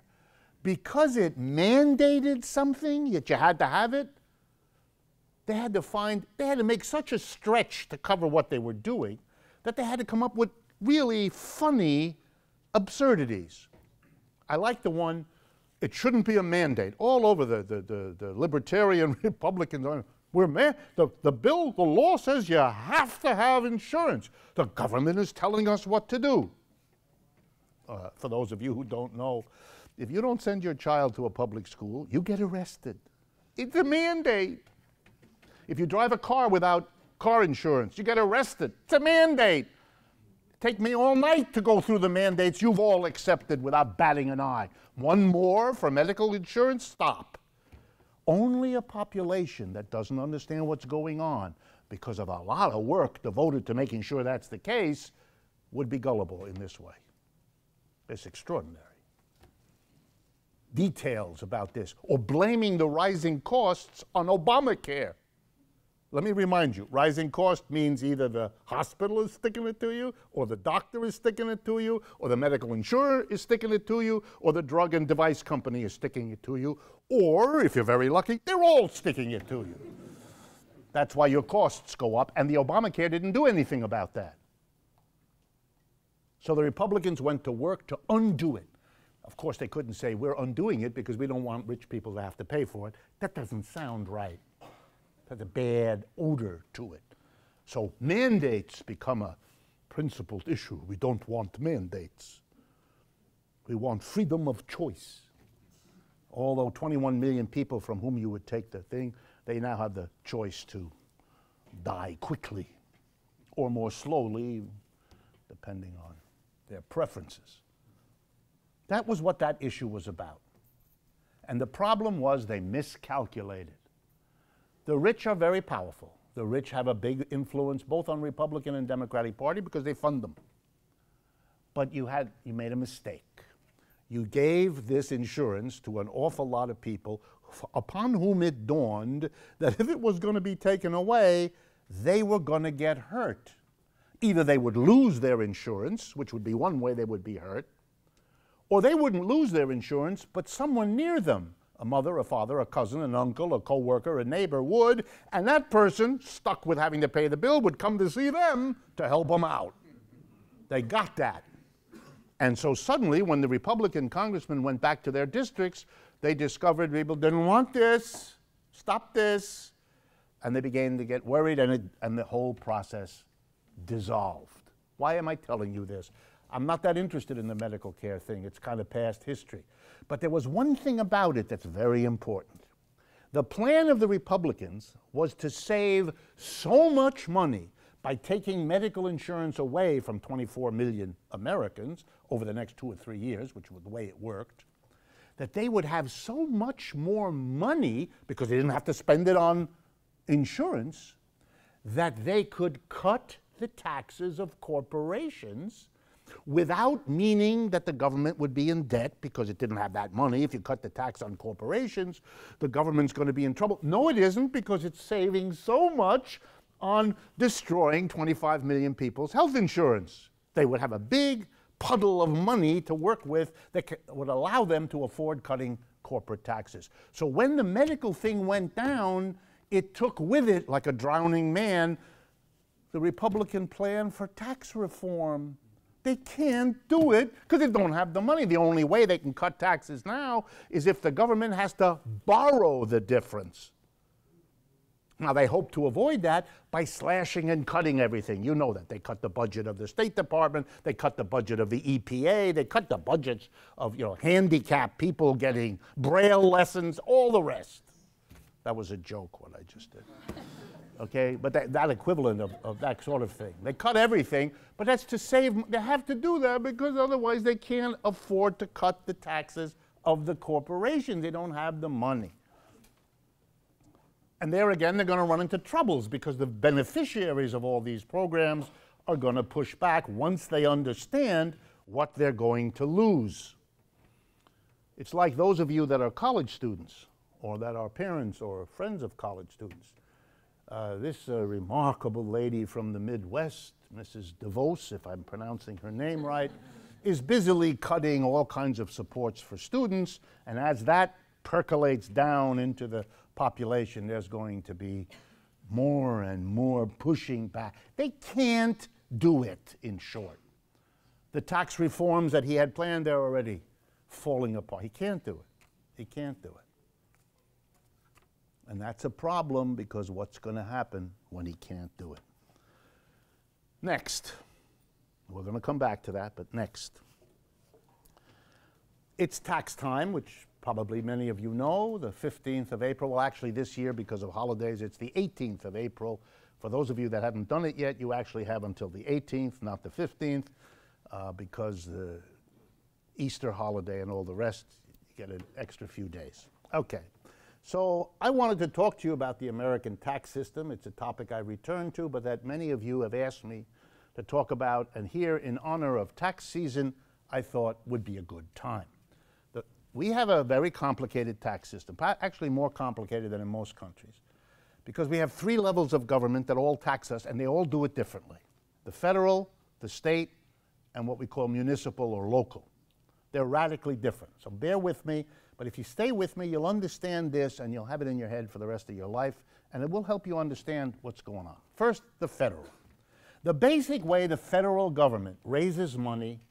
Because it mandated something, yet you had to have it, they had to make such a stretch to cover what they were doing that they had to come up with really funny absurdities. I like the one, it shouldn't be a mandate. All over the libertarian Republicans, the law says you have to have insurance. The government is telling us what to do. For those of you who don't know, if you don't send your child to a public school, you get arrested. It's a mandate. If you drive a car without car insurance, you get arrested. It's a mandate. Take me all night to go through the mandates you've all accepted without batting an eye. One more for medical insurance? Stop. Only a population that doesn't understand what's going on because of a lot of work devoted to making sure that's the case would be gullible in this way. It's extraordinary. Details about this, or blaming the rising costs on Obamacare. Let me remind you, rising cost means either the hospital is sticking it to you, or the doctor is sticking it to you, or the medical insurer is sticking it to you, or the drug and device company is sticking it to you, or, if you're very lucky, they're all sticking it to you. That's why your costs go up, and the Obamacare didn't do anything about that. So the Republicans went to work to undo it. Of course, they couldn't say, we're undoing it because we don't want rich people to have to pay for it. That doesn't sound right. Has a bad odor to it. So mandates become a principled issue. We don't want mandates. We want freedom of choice. Although 21 million people from whom you would take the thing, they now have the choice to die quickly or more slowly, depending on their preferences. That was what that issue was about. And the problem was they miscalculated. The rich are very powerful. The rich have a big influence both on Republican and Democratic Party because they fund them. But you made a mistake. You gave this insurance to an awful lot of people upon whom it dawned that if it was going to be taken away, they were going to get hurt. Either they would lose their insurance, which would be one way they would be hurt, or they wouldn't lose their insurance, but someone near them, a mother, a father, a cousin, an uncle, a co-worker, a neighbor would, and that person, stuck with having to pay the bill, would come to see them to help them out. They got that. And so suddenly, when the Republican congressmen went back to their districts, they discovered people didn't want this, stop this, and they began to get worried, and the whole process dissolved. Why am I telling you this? I'm not that interested in the medical care thing. It's kind of past history. But there was one thing about it that's very important. The plan of the Republicans was to save so much money by taking medical insurance away from 24 million Americans over the next 2 or 3 years, which was the way it worked, that they would have so much more money, because they didn't have to spend it on insurance, that they could cut the taxes of corporations without meaning that the government would be in debt because it didn't have that money. If you cut the tax on corporations, the government's going to be in trouble. No, it isn't, because it's saving so much on destroying 25 million people's health insurance. They would have a big puddle of money to work with that would allow them to afford cutting corporate taxes. So when the medical thing went down, it took with it, like a drowning man, the Republican plan for tax reform. They can't do it because they don't have the money. The only way they can cut taxes now is if the government has to borrow the difference. Now, they hope to avoid that by slashing and cutting everything. You know that. They cut the budget of the State Department. They cut the budget of the EPA. They cut the budgets of, handicapped people getting Braille lessons, all the rest. That was a joke, what I just did. Okay, but that equivalent of that sort of thing. They cut everything, but that's to save. They have to do that because otherwise they can't afford to cut the taxes of the corporations. They don't have the money. And there again, they're going to run into troubles because the beneficiaries of all these programs are going to push back once they understand what they're going to lose. It's like those of you that are college students or that are parents or friends of college students. This remarkable lady from the Midwest, Mrs. DeVos, if I'm pronouncing her name right, is busily cutting all kinds of supports for students, and as that percolates down into the population, there's going to be more and more pushing back. They can't do it, in short. The tax reforms that he had planned, they're already falling apart. He can't do it. He can't do it. And that's a problem, because what's going to happen when he can't do it? Next. We're going to come back to that, but next. It's tax time, which probably many of you know, the 15th of April. Well, actually this year, because of holidays, it's the 18th of April. For those of you that haven't done it yet, you actually have until the 18th, not the 15th, because the Easter holiday and all the rest, you get an extra few days. Okay. So I wanted to talk to you about the American tax system. It's a topic I return to, but that many of you have asked me to talk about, and here in honor of tax season, I thought would be a good time. We have a very complicated tax system, actually more complicated than in most countries, because we have 3 levels of government that all tax us, and they all do it differently. The federal, the state, and what we call municipal or local. They're radically different, so bear with me. But if you stay with me, you'll understand this, and you'll have it in your head for the rest of your life, and it will help you understand what's going on. First, the federal. The basic way the federal government raises money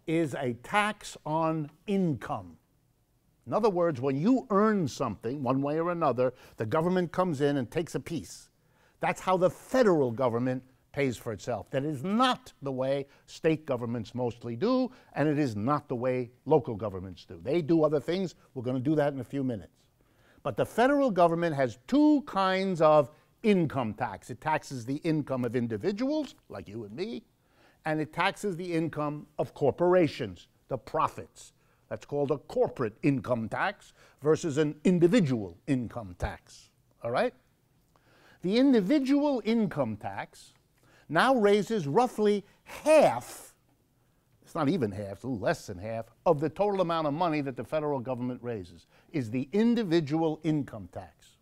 is a tax on income. In other words, when you earn something, one way or another, the government comes in and takes a piece. That's how the federal government pays for itself. That is not the way state governments mostly do, and it is not the way local governments do. They do other things. We're going to do that in a few minutes. But the federal government has 2 kinds of income tax. It taxes the income of individuals, like you and me, and it taxes the income of corporations, the profits. That's called a corporate income tax versus an individual income tax. All right? The individual income tax now raises roughly half, it's not even half, it's a little less than half, of the total amount of money that the federal government raises, is the individual income tax.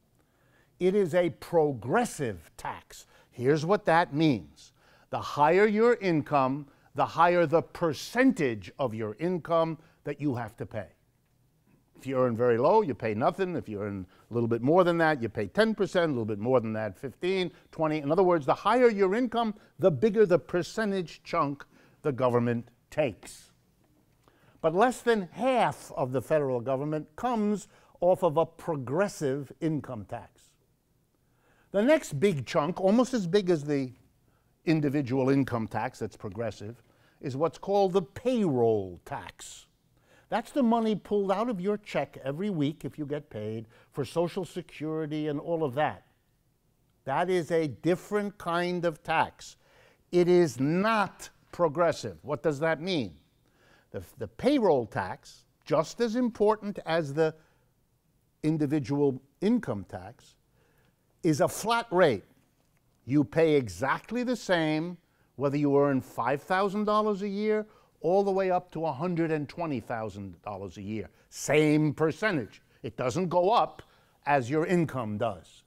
It is a progressive tax. Here's what that means. The higher your income, the higher the percentage of your income that you have to pay. If you earn very low, you pay nothing. If you earn a little bit more than that, you pay 10%, a little bit more than that, 15, 20. In other words, the higher your income, the bigger the percentage chunk the government takes. But less than half of the federal government comes off of a progressive income tax. The next big chunk, almost as big as the individual income tax that's progressive, is what's called the payroll tax. That's the money pulled out of your check every week if you get paid for Social Security and all of that. That is a different kind of tax. It is not progressive. What does that mean? The payroll tax, just as important as the individual income tax, is a flat rate. You pay exactly the same whether you earn $5,000 a year all the way up to $120,000 a year. Same percentage. It doesn't go up as your income does.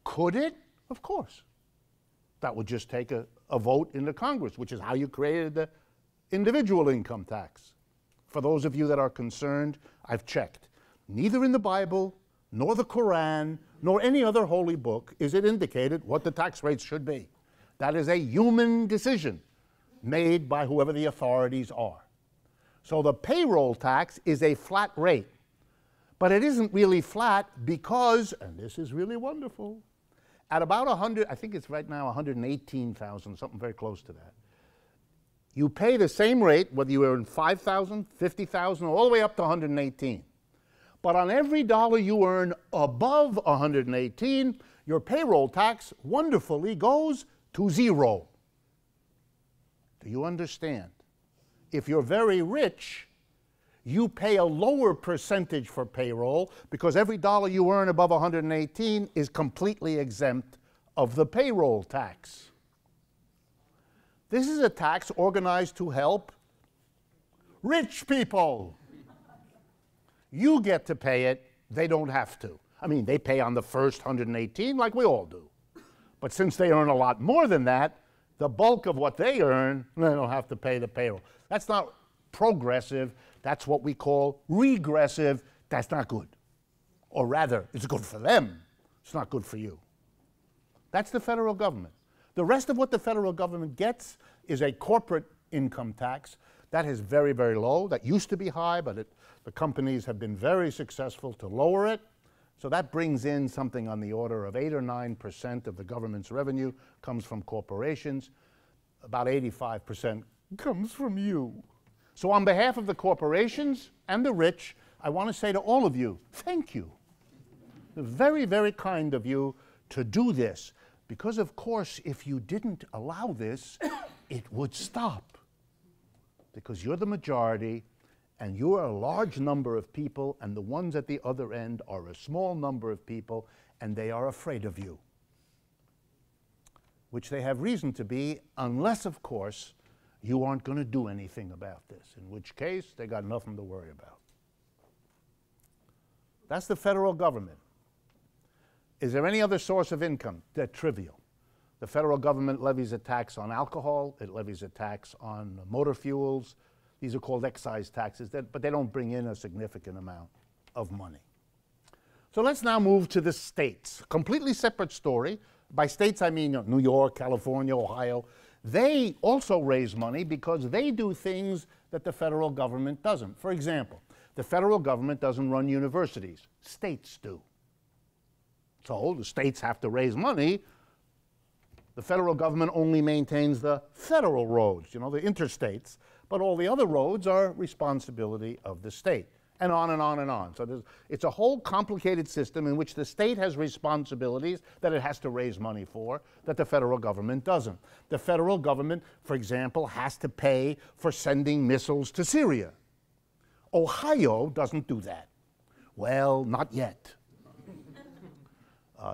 Could it? Of course. That would just take a vote in the Congress, which is how you created the individual income tax. For those of you that are concerned, I've checked. Neither in the Bible, nor the Quran, nor any other holy book is it indicated what the tax rates should be. That is a human decision made by whoever the authorities are. So the payroll tax is a flat rate. But it isn't really flat because, and this is really wonderful, at about 100, I think it's right now 118,000, something very close to that. You pay the same rate whether you earn 5,000, 50,000, all the way up to 118. But on every dollar you earn above 118, your payroll tax wonderfully goes to zero. Do you understand? If you're very rich, you pay a lower percentage for payroll because every dollar you earn above 118 is completely exempt of the payroll tax. This is a tax organized to help rich people. You get to pay it, they don't have to. I mean, they pay on the first 118 like we all do. But since they earn a lot more than that, the bulk of what they earn, they don't have to pay the payroll. That's not progressive. That's what we call regressive. That's not good. Or rather, it's good for them. It's not good for you. That's the federal government. The rest of what the federal government gets is a corporate income tax. That is very, very low. That used to be high, but the companies have been very successful to lower it. So that brings in something on the order of 8 or 9% of the government's revenue comes from corporations. About 85% comes from you. So on behalf of the corporations and the rich, I want to say to all of you, thank you. Very, very kind of you to do this. Because, of course, if you didn't allow this, it would stop. Because you're the majority, and you are a large number of people, and the ones at the other end are a small number of people, and they are afraid of you. Which they have reason to be, unless, of course, you aren't going to do anything about this, in which case they got nothing to worry about. That's the federal government. Is there any other source of income? They're trivial. The federal government levies a tax on alcohol. It levies a tax on motor fuels. These are called excise taxes, but they don't bring in a significant amount of money. So let's now move to the states. Completely separate story. By states, I mean New York, California, Ohio. They also raise money because they do things that the federal government doesn't. For example, the federal government doesn't run universities. States do. So the states have to raise money. The federal government only maintains the federal roads, you know, the interstates. But all the other roads are responsibility of the state, and on and on and on. So it's a whole complicated system in which the state has responsibilities that it has to raise money for that the federal government doesn't. The federal government, for example, has to pay for sending missiles to Syria. Ohio doesn't do that. Well, not yet.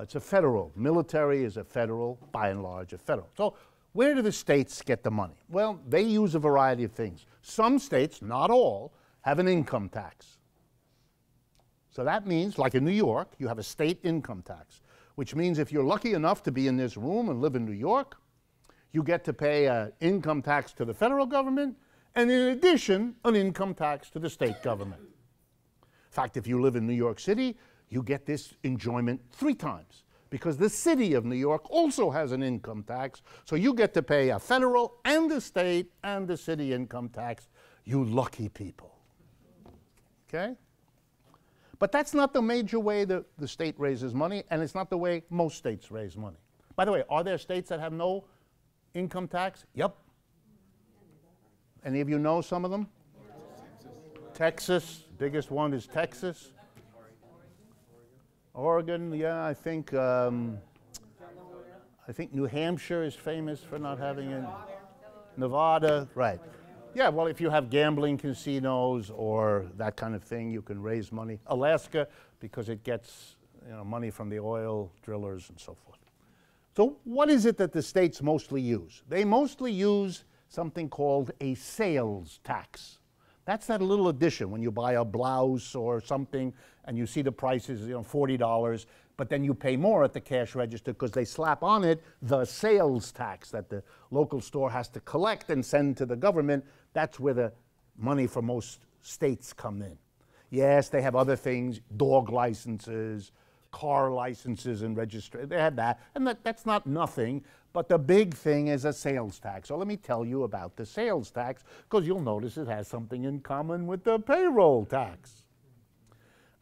It's a federal. Military is a federal, by and large, a federal. So where do the states get the money? Well, they use a variety of things. Some states, not all, have an income tax. So that means, like in New York, you have a state income tax, which means if you're lucky enough to be in this room and live in New York, you get to pay an income tax to the federal government, and in addition, an income tax to the state government. In fact, if you live in New York City, you get this enjoyment 3 times. Because the city of New York also has an income tax, so you get to pay a federal and the state and the city income tax. You lucky people. Okay? But that's not the major way the state raises money, and it's not the way most states raise money. By the way, are there states that have no income tax? Yep. Any of you know some of them? Texas, biggest one is Texas. Oregon, yeah, I think New Hampshire is famous for not having it. Nevada, right. Yeah, well, if you have gambling casinos or that kind of thing, you can raise money. Alaska, because it gets money from the oil drillers and so forth. So what is it that the states mostly use? They mostly use something called a sales tax. That's that little addition when you buy a blouse or something and you see the prices, $40, but then you pay more at the cash register because they slap on it the sales tax that the local store has to collect and send to the government. That's where the money for most states come in. Yes, they have other things, dog licenses, car licenses and registration. They have that, and that's not nothing, but the big thing is a sales tax. So let me tell you about the sales tax, because you'll notice it has something in common with the payroll tax.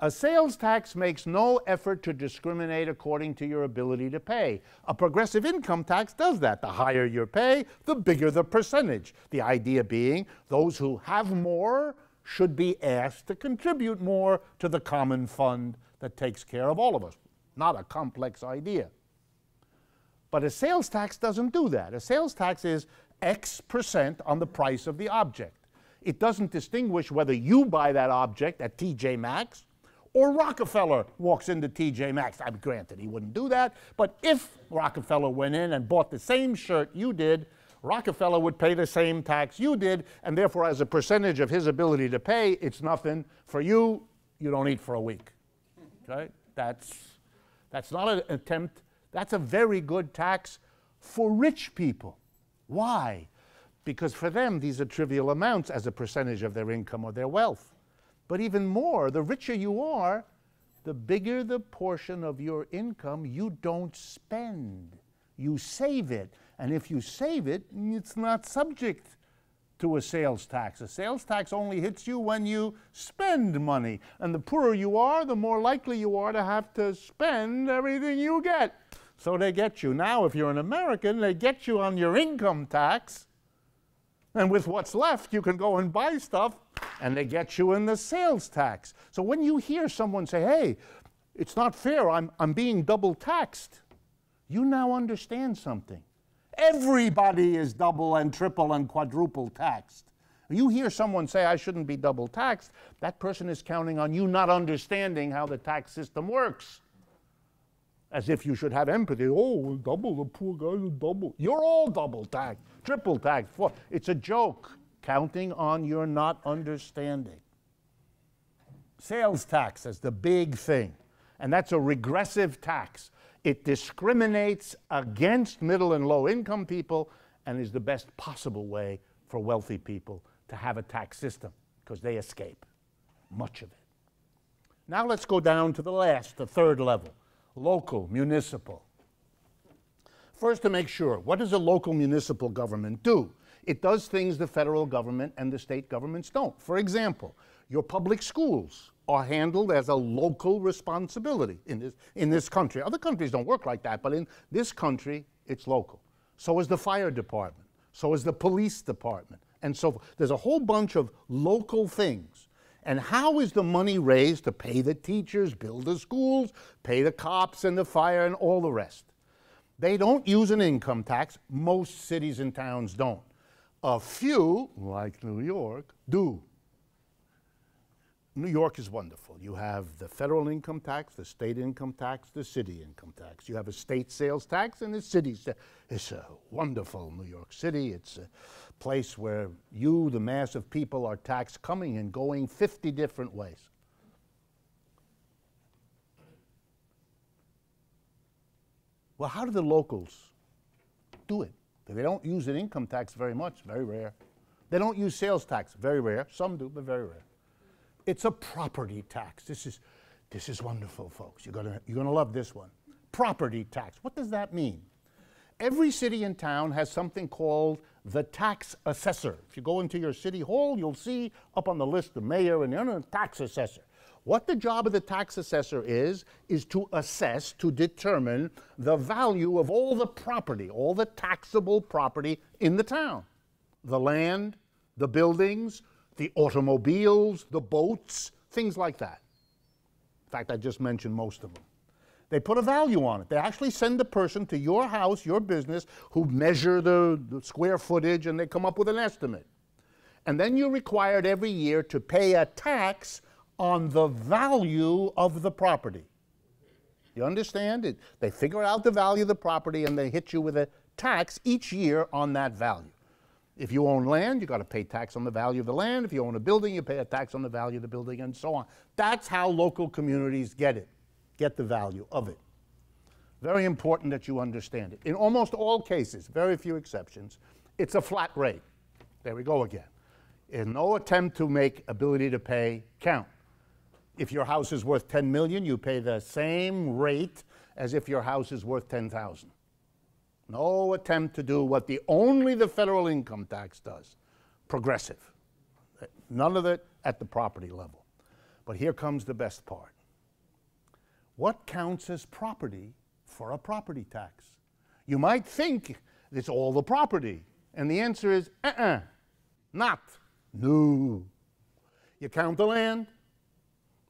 A sales tax makes no effort to discriminate according to your ability to pay. A progressive income tax does that. The higher your pay, the bigger the percentage. The idea being those who have more should be asked to contribute more to the common fund that takes care of all of us. Not a complex idea. But a sales tax doesn't do that. A sales tax is X% on the price of the object. It doesn't distinguish whether you buy that object at TJ Maxx or Rockefeller walks into TJ Maxx. I mean, granted, he wouldn't do that, but if Rockefeller went in and bought the same shirt you did, Rockefeller would pay the same tax you did, and therefore, as a percentage of his ability to pay, it's nothing. For you, you don't eat for a week. Okay? That's not an attempt. That's a very good tax for rich people. Why? Because for them, these are trivial amounts as a percentage of their income or their wealth. But even more, the richer you are, the bigger the portion of your income you don't spend. You save it. And if you save it, it's not subject to a sales tax. A sales tax only hits you when you spend money. And the poorer you are, the more likely you are to have to spend everything you get. So they get you. Now, if you're an American, they get you on your income tax. And with what's left, you can go and buy stuff, and they get you in the sales tax. So when you hear someone say, hey, it's not fair, I'm being double taxed, you now understand something. Everybody is double and triple and quadruple taxed. You hear someone say, I shouldn't be double taxed, that person is counting on you not understanding how the tax system works. As if you should have empathy. Oh, double, the poor guys are double. You're all double taxed, triple taxed. It's a joke, counting on your not understanding. Sales tax is the big thing, and that's a regressive tax. It discriminates against middle and low income people and is the best possible way for wealthy people to have a tax system because they escape much of it. Now let's go down to the third level, local, municipal. First, to make sure, what does a local municipal government do? It does things the federal government and the state governments don't. For example, your public schools are handled as a local responsibility in this country. Other countries don't work like that, but in this country, it's local. So is the fire department. So is the police department, and so forth. There's a whole bunch of local things. And how is the money raised to pay the teachers, build the schools, pay the cops and the fire and all the rest? They don't use an income tax. Most cities and towns don't. A few, like New York, do. New York is wonderful. You have the federal income tax, the state income tax, the city income tax. You have a state sales tax and a city sales. It's a wonderful New York City. It's a place where you, the mass of people, are taxed coming and going 50 different ways. Well, how do the locals do it? They don't use an income tax very much, very rare. They don't use sales tax, very rare. Some do, but very rare. It's a property tax. This is wonderful, folks. You're gonna love this one. Property tax. What does that mean? Every city and town has something called the tax assessor. If you go into your city hall, you'll see up on the list the mayor and the tax assessor. What the job of the tax assessor is to assess, to determine the value of all the property, all the taxable property in the town. The land, the buildings, the automobiles, the boats, things like that. In fact, I just mentioned most of them. They put a value on it. They actually send a person to your house, your business, who measure the square footage, and they come up with an estimate. And then you're required every year to pay a tax on the value of the property. You understand it? They figure out the value of the property and they hit you with a tax each year on that value. If you own land, you've got to pay tax on the value of the land. If you own a building, you pay a tax on the value of the building, and so on. That's how local communities get it, get the value of it. Very important that you understand it. In almost all cases, very few exceptions, it's a flat rate. There we go again. There's no attempt to make ability to pay count. If your house is worth $10 million, you pay the same rate as if your house is worth $10,000. No attempt to do what only the federal income tax does, progressive. None of it at the property level. But here comes the best part. What counts as property for a property tax? You might think it's all the property, and the answer is, not. No. You count the land,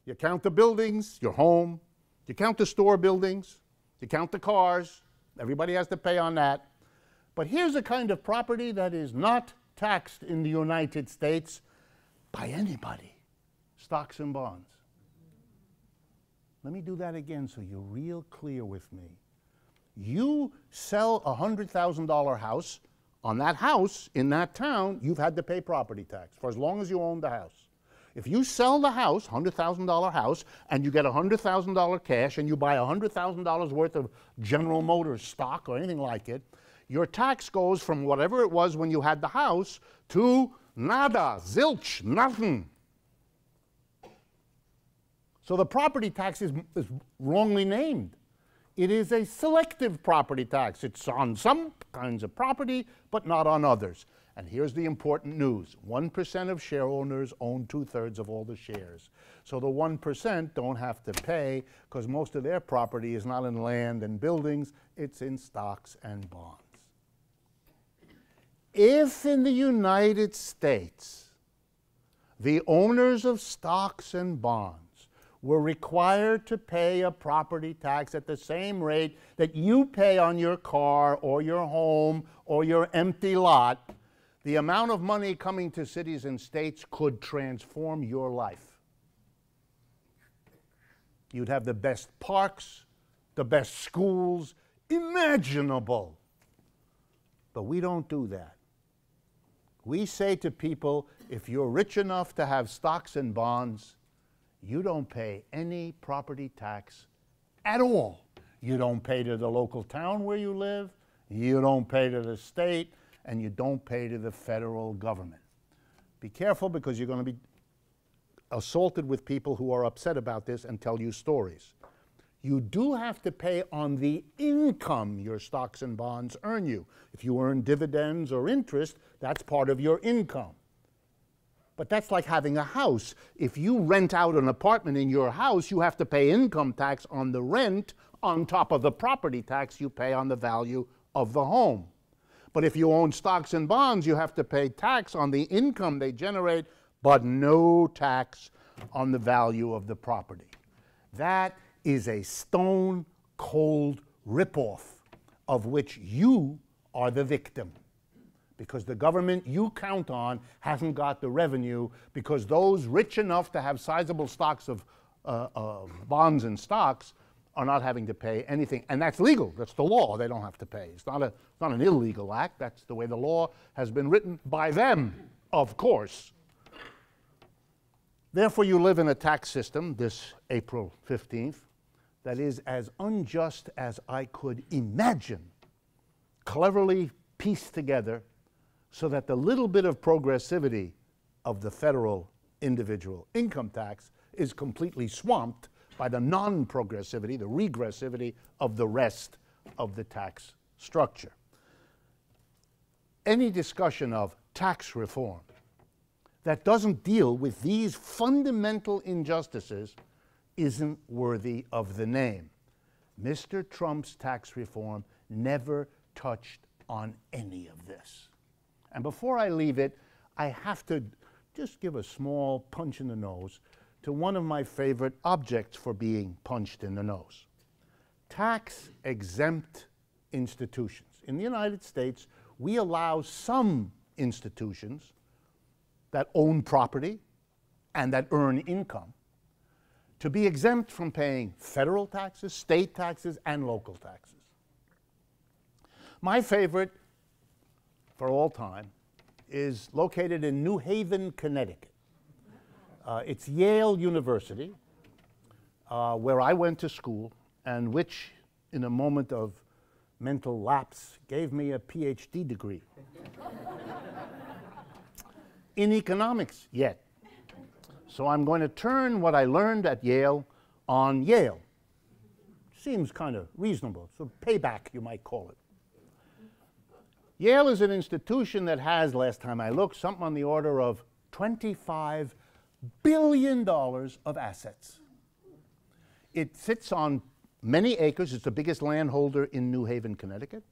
you count the buildings, your home, you count the store buildings, you count the cars. Everybody has to pay on that. But here's a kind of property that is not taxed in the United States by anybody: stocks and bonds. Let me do that again so you're real clear with me. You sell a $100,000 house. On that house, in that town, you've had to pay property tax for as long as you own the house. If you sell the house, $100,000 house, and you get $100,000 cash, and you buy $100,000 worth of General Motors stock or anything like it, your tax goes from whatever it was when you had the house to nada, zilch, nothing. So the property tax is wrongly named. It is a selective property tax. It's on some kinds of property, but not on others. And here's the important news. 1% of share owners own 2/3 of all the shares. So the 1% don't have to pay because most of their property is not in land and buildings, it's in stocks and bonds. If in the United States, the owners of stocks and bonds were required to pay a property tax at the same rate that you pay on your car or your home or your empty lot, the amount of money coming to cities and states could transform your life. You'd have the best parks, the best schools imaginable. But we don't do that. We say to people, if you're rich enough to have stocks and bonds, you don't pay any property tax at all. You don't pay to the local town where you live, you don't pay to the state, and you don't pay to the federal government. Be careful because you're going to be assaulted with people who are upset about this and tell you stories. You do have to pay on the income your stocks and bonds earn you. If you earn dividends or interest, that's part of your income. But that's like having a house. If you rent out an apartment in your house, you have to pay income tax on the rent on top of the property tax you pay on the value of the home. But if you own stocks and bonds, you have to pay tax on the income they generate, but no tax on the value of the property. That is a stone-cold ripoff of which you are the victim, because the government you count on hasn't got the revenue, because those rich enough to have sizable stocks of bonds and stocks are not having to pay anything. And that's legal. That's the law. They don't have to pay. It's not an illegal act. That's the way the law has been written by them, of course. Therefore, you live in a tax system, this April 15th, that is as unjust as I could imagine, cleverly pieced together so that the little bit of progressivity of the federal individual income tax is completely swamped by the non-progressivity, the regressivity of the rest of the tax structure. any discussion of tax reform that doesn't deal with these fundamental injustices isn't worthy of the name. Mr. Trump's tax reform never touched on any of this. And before I leave it, I have to just give a small punch in the nose to one of my favorite objects for being punched in the nose. Tax-exempt institutions. In the United States, we allow some institutions that own property and that earn income to be exempt from paying federal taxes, state taxes, and local taxes. My favorite for all time is located in New Haven, Connecticut. It's Yale University, where I went to school, and which, in a moment of mental lapse, gave me a PhD degree. In economics yet. So I'm going to turn what I learned at Yale on Yale. Seems kind of reasonable, so payback you might call it. Yale is an institution that has, last time I looked, something on the order of $25 billion of assets. It sits on many acres. It's the biggest landholder in New Haven, Connecticut.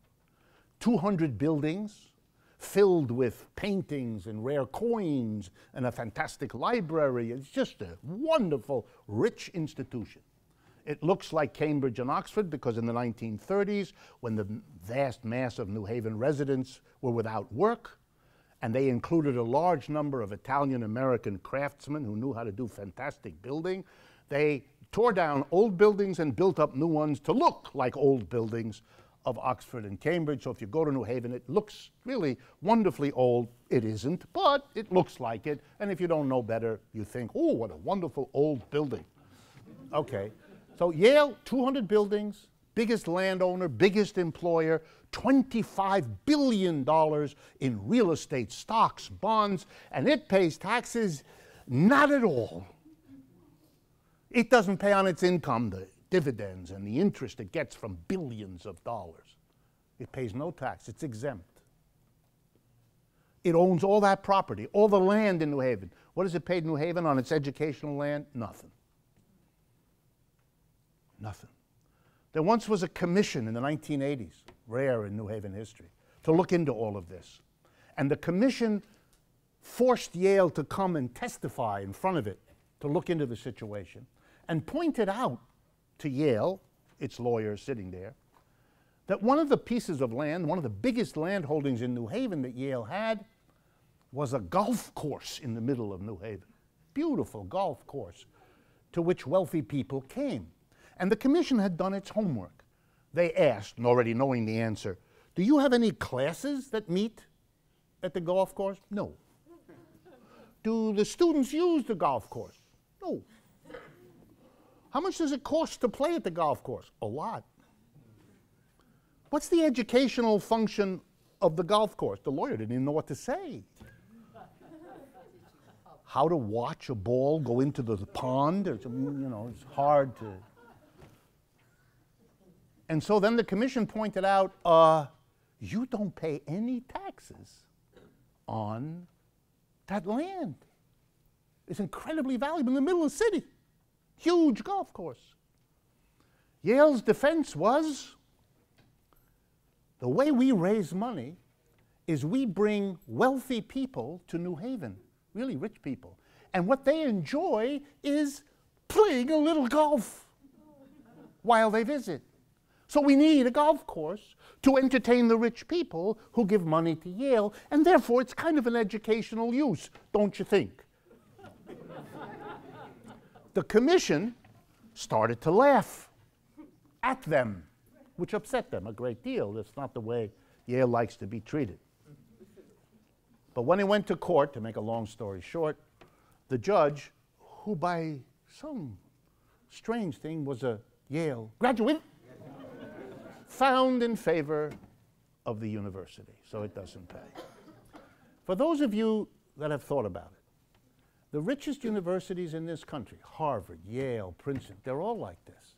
200 buildings filled with paintings and rare coins and a fantastic library. It's just a wonderful, rich institution. It looks like Cambridge and Oxford because in the 1930s, when the vast mass of New Haven residents were without work, and they included a large number of Italian-American craftsmen who knew how to do fantastic building, they tore down old buildings and built up new ones to look like old buildings of Oxford and Cambridge. So if you go to New Haven, it looks really wonderfully old. It isn't, but it looks like it. And if you don't know better, you think, oh, what a wonderful old building. Okay, so Yale, 200 buildings, biggest landowner, biggest employer, $25 billion in real estate, stocks, bonds, and it pays taxes not at all. It doesn't pay on its income the dividends and the interest it gets from billions of dollars. It pays no tax. It's exempt. It owns all that property, all the land in New Haven. What does it pay New Haven on its educational land? Nothing. Nothing. There once was a commission in the 1980s, rare in New Haven history, to look into all of this. And the commission forced Yale to come and testify in front of it to look into the situation and pointed out to Yale, its lawyers sitting there, that one of the pieces of land, one of the biggest land holdings in New Haven that Yale had, was a golf course in the middle of New Haven. Beautiful golf course to which wealthy people came. And the commission had done its homework. They asked, and already knowing the answer, do you have any classes that meet at the golf course? No. Do the students use the golf course? No. How much does it cost to play at the golf course? A lot. What's the educational function of the golf course? The lawyer didn't even know what to say. How to watch a ball go into the pond? It's, you know, it's hard to. And so then the commission pointed out, you don't pay any taxes on that land. It's incredibly valuable in the middle of the city. Huge golf course. Yale's defense was, the way we raise money is we bring wealthy people to New Haven, really rich people. And what they enjoy is playing a little golf while they visit. So we need a golf course to entertain the rich people who give money to Yale, and therefore it's kind of an educational use, don't you think? The commission started to laugh at them, which upset them a great deal. That's not the way Yale likes to be treated. But when it went to court, to make a long story short, the judge, who by some strange thing was a Yale graduate, found in favor of the university, so it doesn't pay. For those of you that have thought about it, the richest universities in this country, Harvard, Yale, Princeton, they're all like this.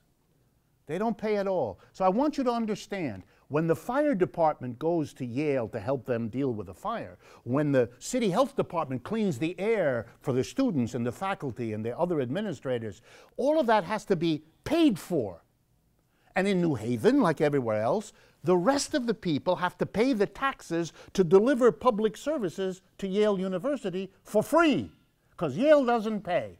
They don't pay at all. So I want you to understand, when the fire department goes to Yale to help them deal with a fire, when the city health department cleans the air for the students and the faculty and the other administrators, all of that has to be paid for. And in New Haven, like everywhere else, the rest of the people have to pay the taxes to deliver public services to Yale University for free, because Yale doesn't pay.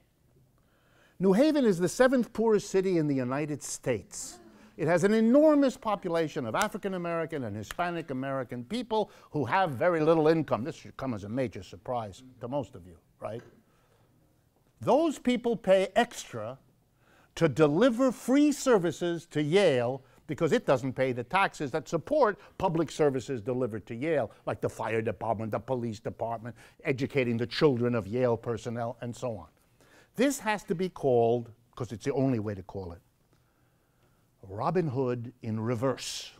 New Haven is the 7th poorest city in the United States. It has an enormous population of African American and Hispanic American people who have very little income. This should come as a major surprise to most of you, right? Those people pay extra to deliver free services to Yale because it doesn't pay the taxes that support public services delivered to Yale, like the fire department, the police department, educating the children of Yale personnel, and so on. This has to be called, because it's the only way to call it, Robin Hood in reverse.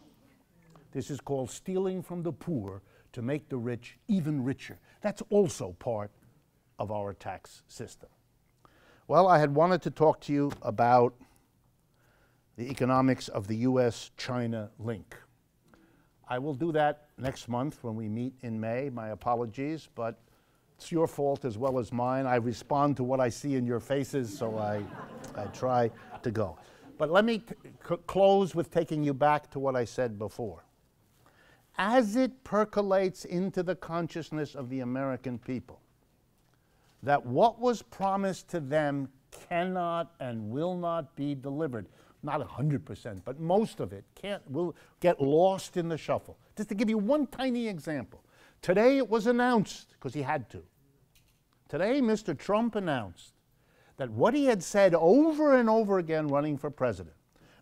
This is called stealing from the poor to make the rich even richer. That's also part of our tax system. Well, I had wanted to talk to you about the economics of the US-China link. I will do that next month when we meet in May. My apologies, but it's your fault as well as mine. I respond to what I see in your faces, so I try to go. But let me close with taking you back to what I said before. As it percolates into the consciousness of the American people, that what was promised to them cannot and will not be delivered, not 100%, but most of it will get lost in the shuffle. Just to give you one tiny example. Today it was announced, because he had to. Today Mr. Trump announced that what he had said over and over again running for president,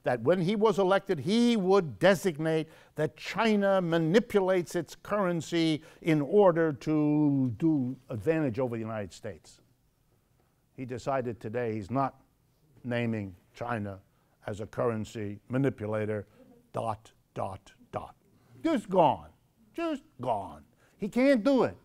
that when he was elected he would designate that China manipulates its currency in order to do advantage over the United States. He decided today he's not naming China as a currency manipulator, ... Just gone, just gone. He can't do it.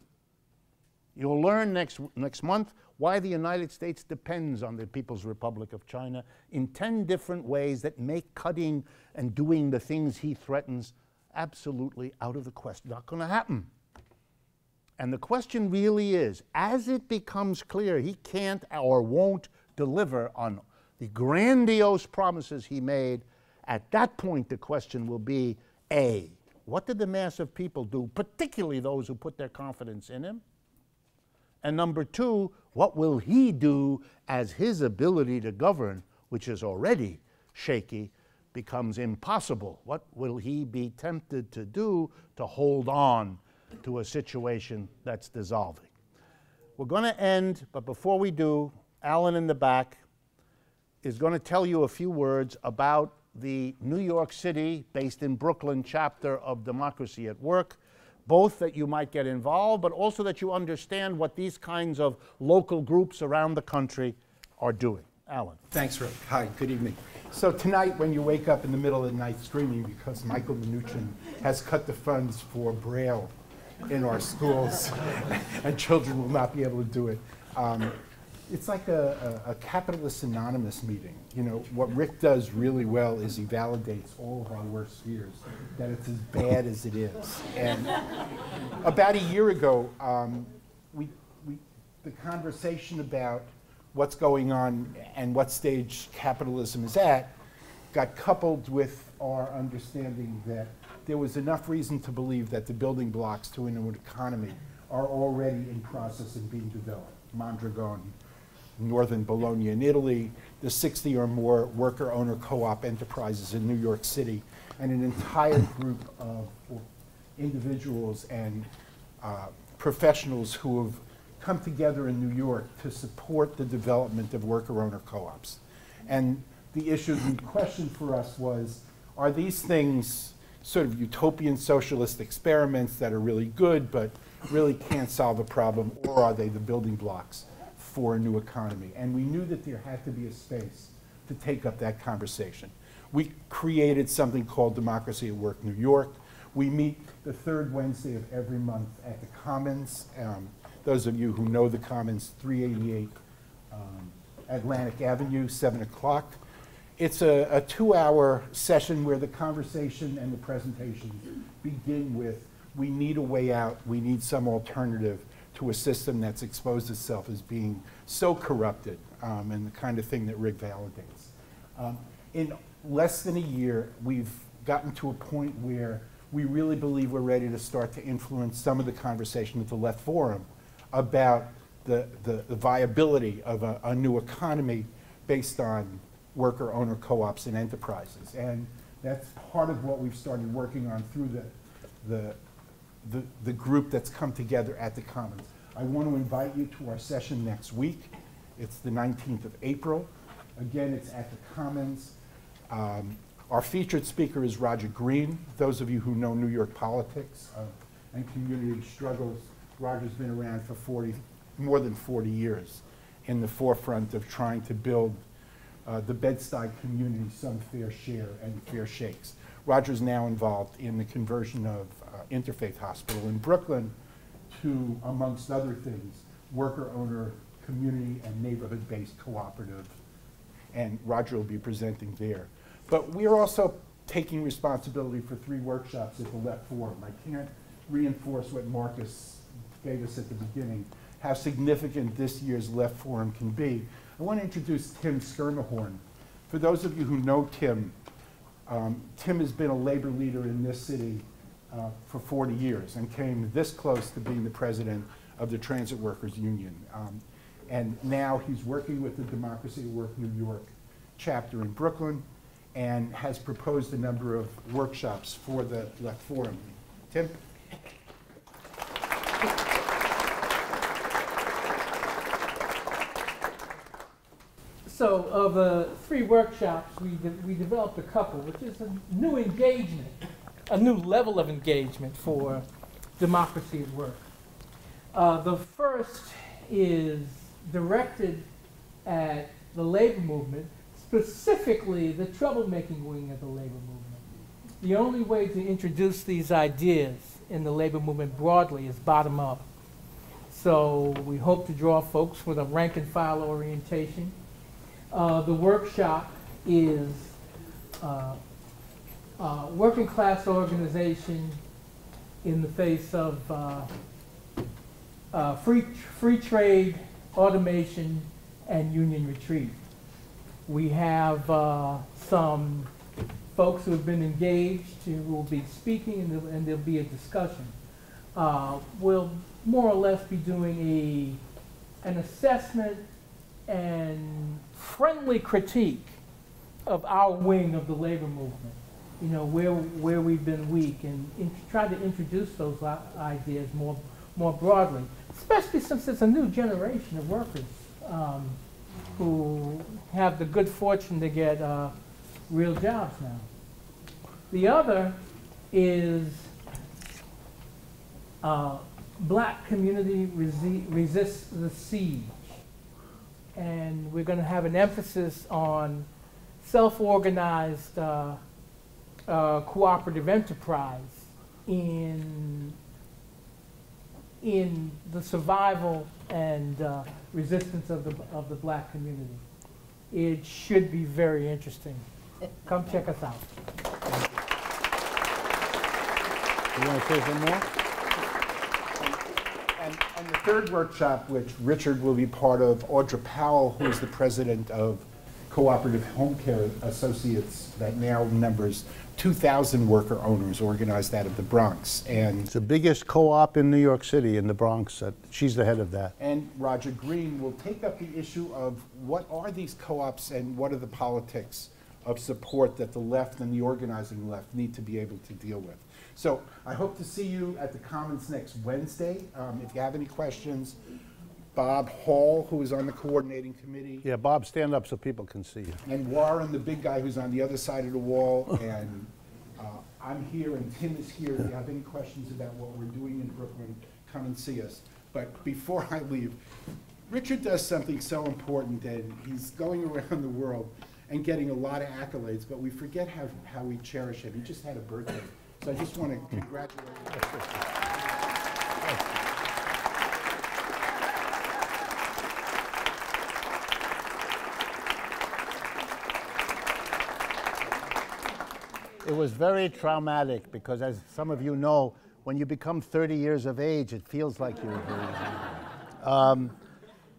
You'll learn next month why the United States depends on the People's Republic of China in 10 different ways that make cutting and doing the things he threatens absolutely out of the question. Not going to happen. And the question really is, as it becomes clear he can't or won't deliver on the grandiose promises he made, at that point the question will be, A, what did the mass of people do, particularly those who put their confidence in him? And number two, what will he do as his ability to govern, which is already shaky, becomes impossible? What will he be tempted to do to hold on to a situation that's dissolving? We're going to end, but before we do, Alan in the back is going to tell you a few words about the New York City, based in Brooklyn, chapter of Democracy at Work, both that you might get involved, but also that you understand what these kinds of local groups around the country are doing. Alan.
Thanks, Rick. Hi, good evening. So tonight, when you wake up in the middle of the night screaming because Michael Mnuchin has cut the funds for Braille in our schools and children will not be able to do it, it's like a Capitalist Anonymous meeting. You know, what Rick does really well is he validates all of our worst fears, that it's as bad as it is. And about a year ago, the conversation about what's going on and what stage capitalism is at got coupled with our understanding that there was enough reason to believe that the building blocks to a new economy are already in process and being developed. Mondragon, northern Bologna in Italy, the 60 or more worker-owner co-op enterprises in New York City, and an entire group of individuals and professionals who have come together in New York to support the development of worker-owner co-ops. And the issue, the question for us was, are these things sort of utopian socialist experiments that are really good but really can't solve a problem, or are they the building blocks for a new economy? And we knew that there had to be a space to take up that conversation. We created something called Democracy at Work New York. We meet the third Wednesday of every month at the Commons. Those of you who know the Commons, 388 Atlantic Avenue, 7 o'clock. It's a 2-hour session where the conversation and the presentations begin with, we need a way out, we need some alternative to a system that's exposed itself as being so corrupted, and the kind of thing that Rick validates. In less than a year, we've gotten to a point where we really believe we're ready to start to influence some of the conversation at the Left Forum about the viability of a new economy based on worker-owner co-ops and enterprises. And that's part of what we've started working on through the group that's come together at the Commons. I want to invite you to our session next week. It's the 19th of April. Again, it's at the Commons. Our featured speaker is Roger Green. Those of you who know New York politics and community struggles, Roger's been around for more than 40 years in the forefront of trying to build the Bed-Stuy community some fair share and fair shakes. Roger's now involved in the conversion of Interfaith Hospital in Brooklyn to, amongst other things, worker-owner community and neighborhood-based cooperative. And Roger will be presenting there. But we're also taking responsibility for 3 workshops at the Left Forum. I can't reinforce what Marcus gave us at the beginning, how significant this year's Left Forum can be. I want to introduce Tim Skirmihorn. For those of you who know Tim, Tim has been a labor leader in this city for 40 years and came this close to being the president of the Transit Workers Union. And now he's working with the Democracy at Work New York chapter in Brooklyn and has proposed a number of workshops for the Left Forum. Tim?
So of the 3 workshops, we developed a couple, which is a new engagement, a new level of engagement for democracy at work. The first is directed at the labor movement, specifically the troublemaking wing of the labor movement. The only way to introduce these ideas in the labor movement broadly is bottom up. So we hope to draw folks with a rank and file orientation. The workshop is working class organization in the face of free trade, automation, and union retreat. We have some folks who have been engaged who will be speaking, and there'll be a discussion. We'll more or less be doing an assessment and friendly critique of our wing of the labor movement, you know, where we've been weak, and try to introduce those ideas more broadly, especially since it's a new generation of workers who have the good fortune to get real jobs now. The other is Black community resists the siege. And we're going to have an emphasis on self-organized cooperative enterprise in the survival and resistance of the Black community. It should be very interesting. Come check us out.
You want to say some more?
And the third workshop, which Richard will be part of, Audra Powell, who is the president of Cooperative Home Care Associates, that now numbers 2,000 worker owners organized out of the Bronx. And
It's the biggest co-op in New York City, in the Bronx. She's the head of that.
And Roger Green will take up the issue of what are these co-ops and what are the politics of support that the left and the organizing left need to be able to deal with. So I hope to see you at the Commons next Wednesday. If you have any questions, Bob Hall, who is on the coordinating committee.
Yeah, Bob, stand up so people can see you.
And Warren, the big guy who's on the other side of the wall. And I'm here and Tim is here. If you have any questions about what we're doing in Brooklyn, come and see us. But before I leave, Richard does something so important, and he's going around the world and getting a lot of accolades, but we forget how we cherish him. He just had a birthday. So I just want to congratulate you.
It was very traumatic because, as some of you know, when you become 30 years of age, it feels like you're very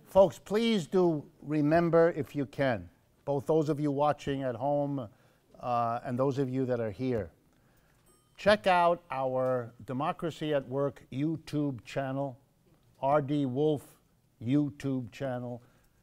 folks, please do remember, if you can, both those of you watching at home and those of you that are here, check out our Democracy at Work YouTube channel, R.D. Wolff YouTube channel.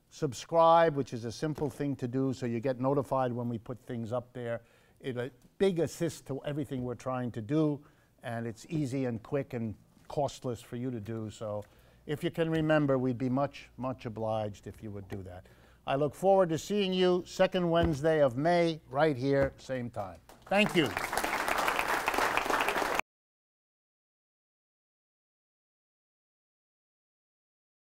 Subscribe, which is a simple thing to do, so you get notified when we put things up there. It's a big assist to everything we're trying to do, and it's easy and quick and costless for you to do. So if you can remember, we'd be much, much obliged if you would do that. I look forward to seeing you second Wednesday of May right here, same time. Thank you.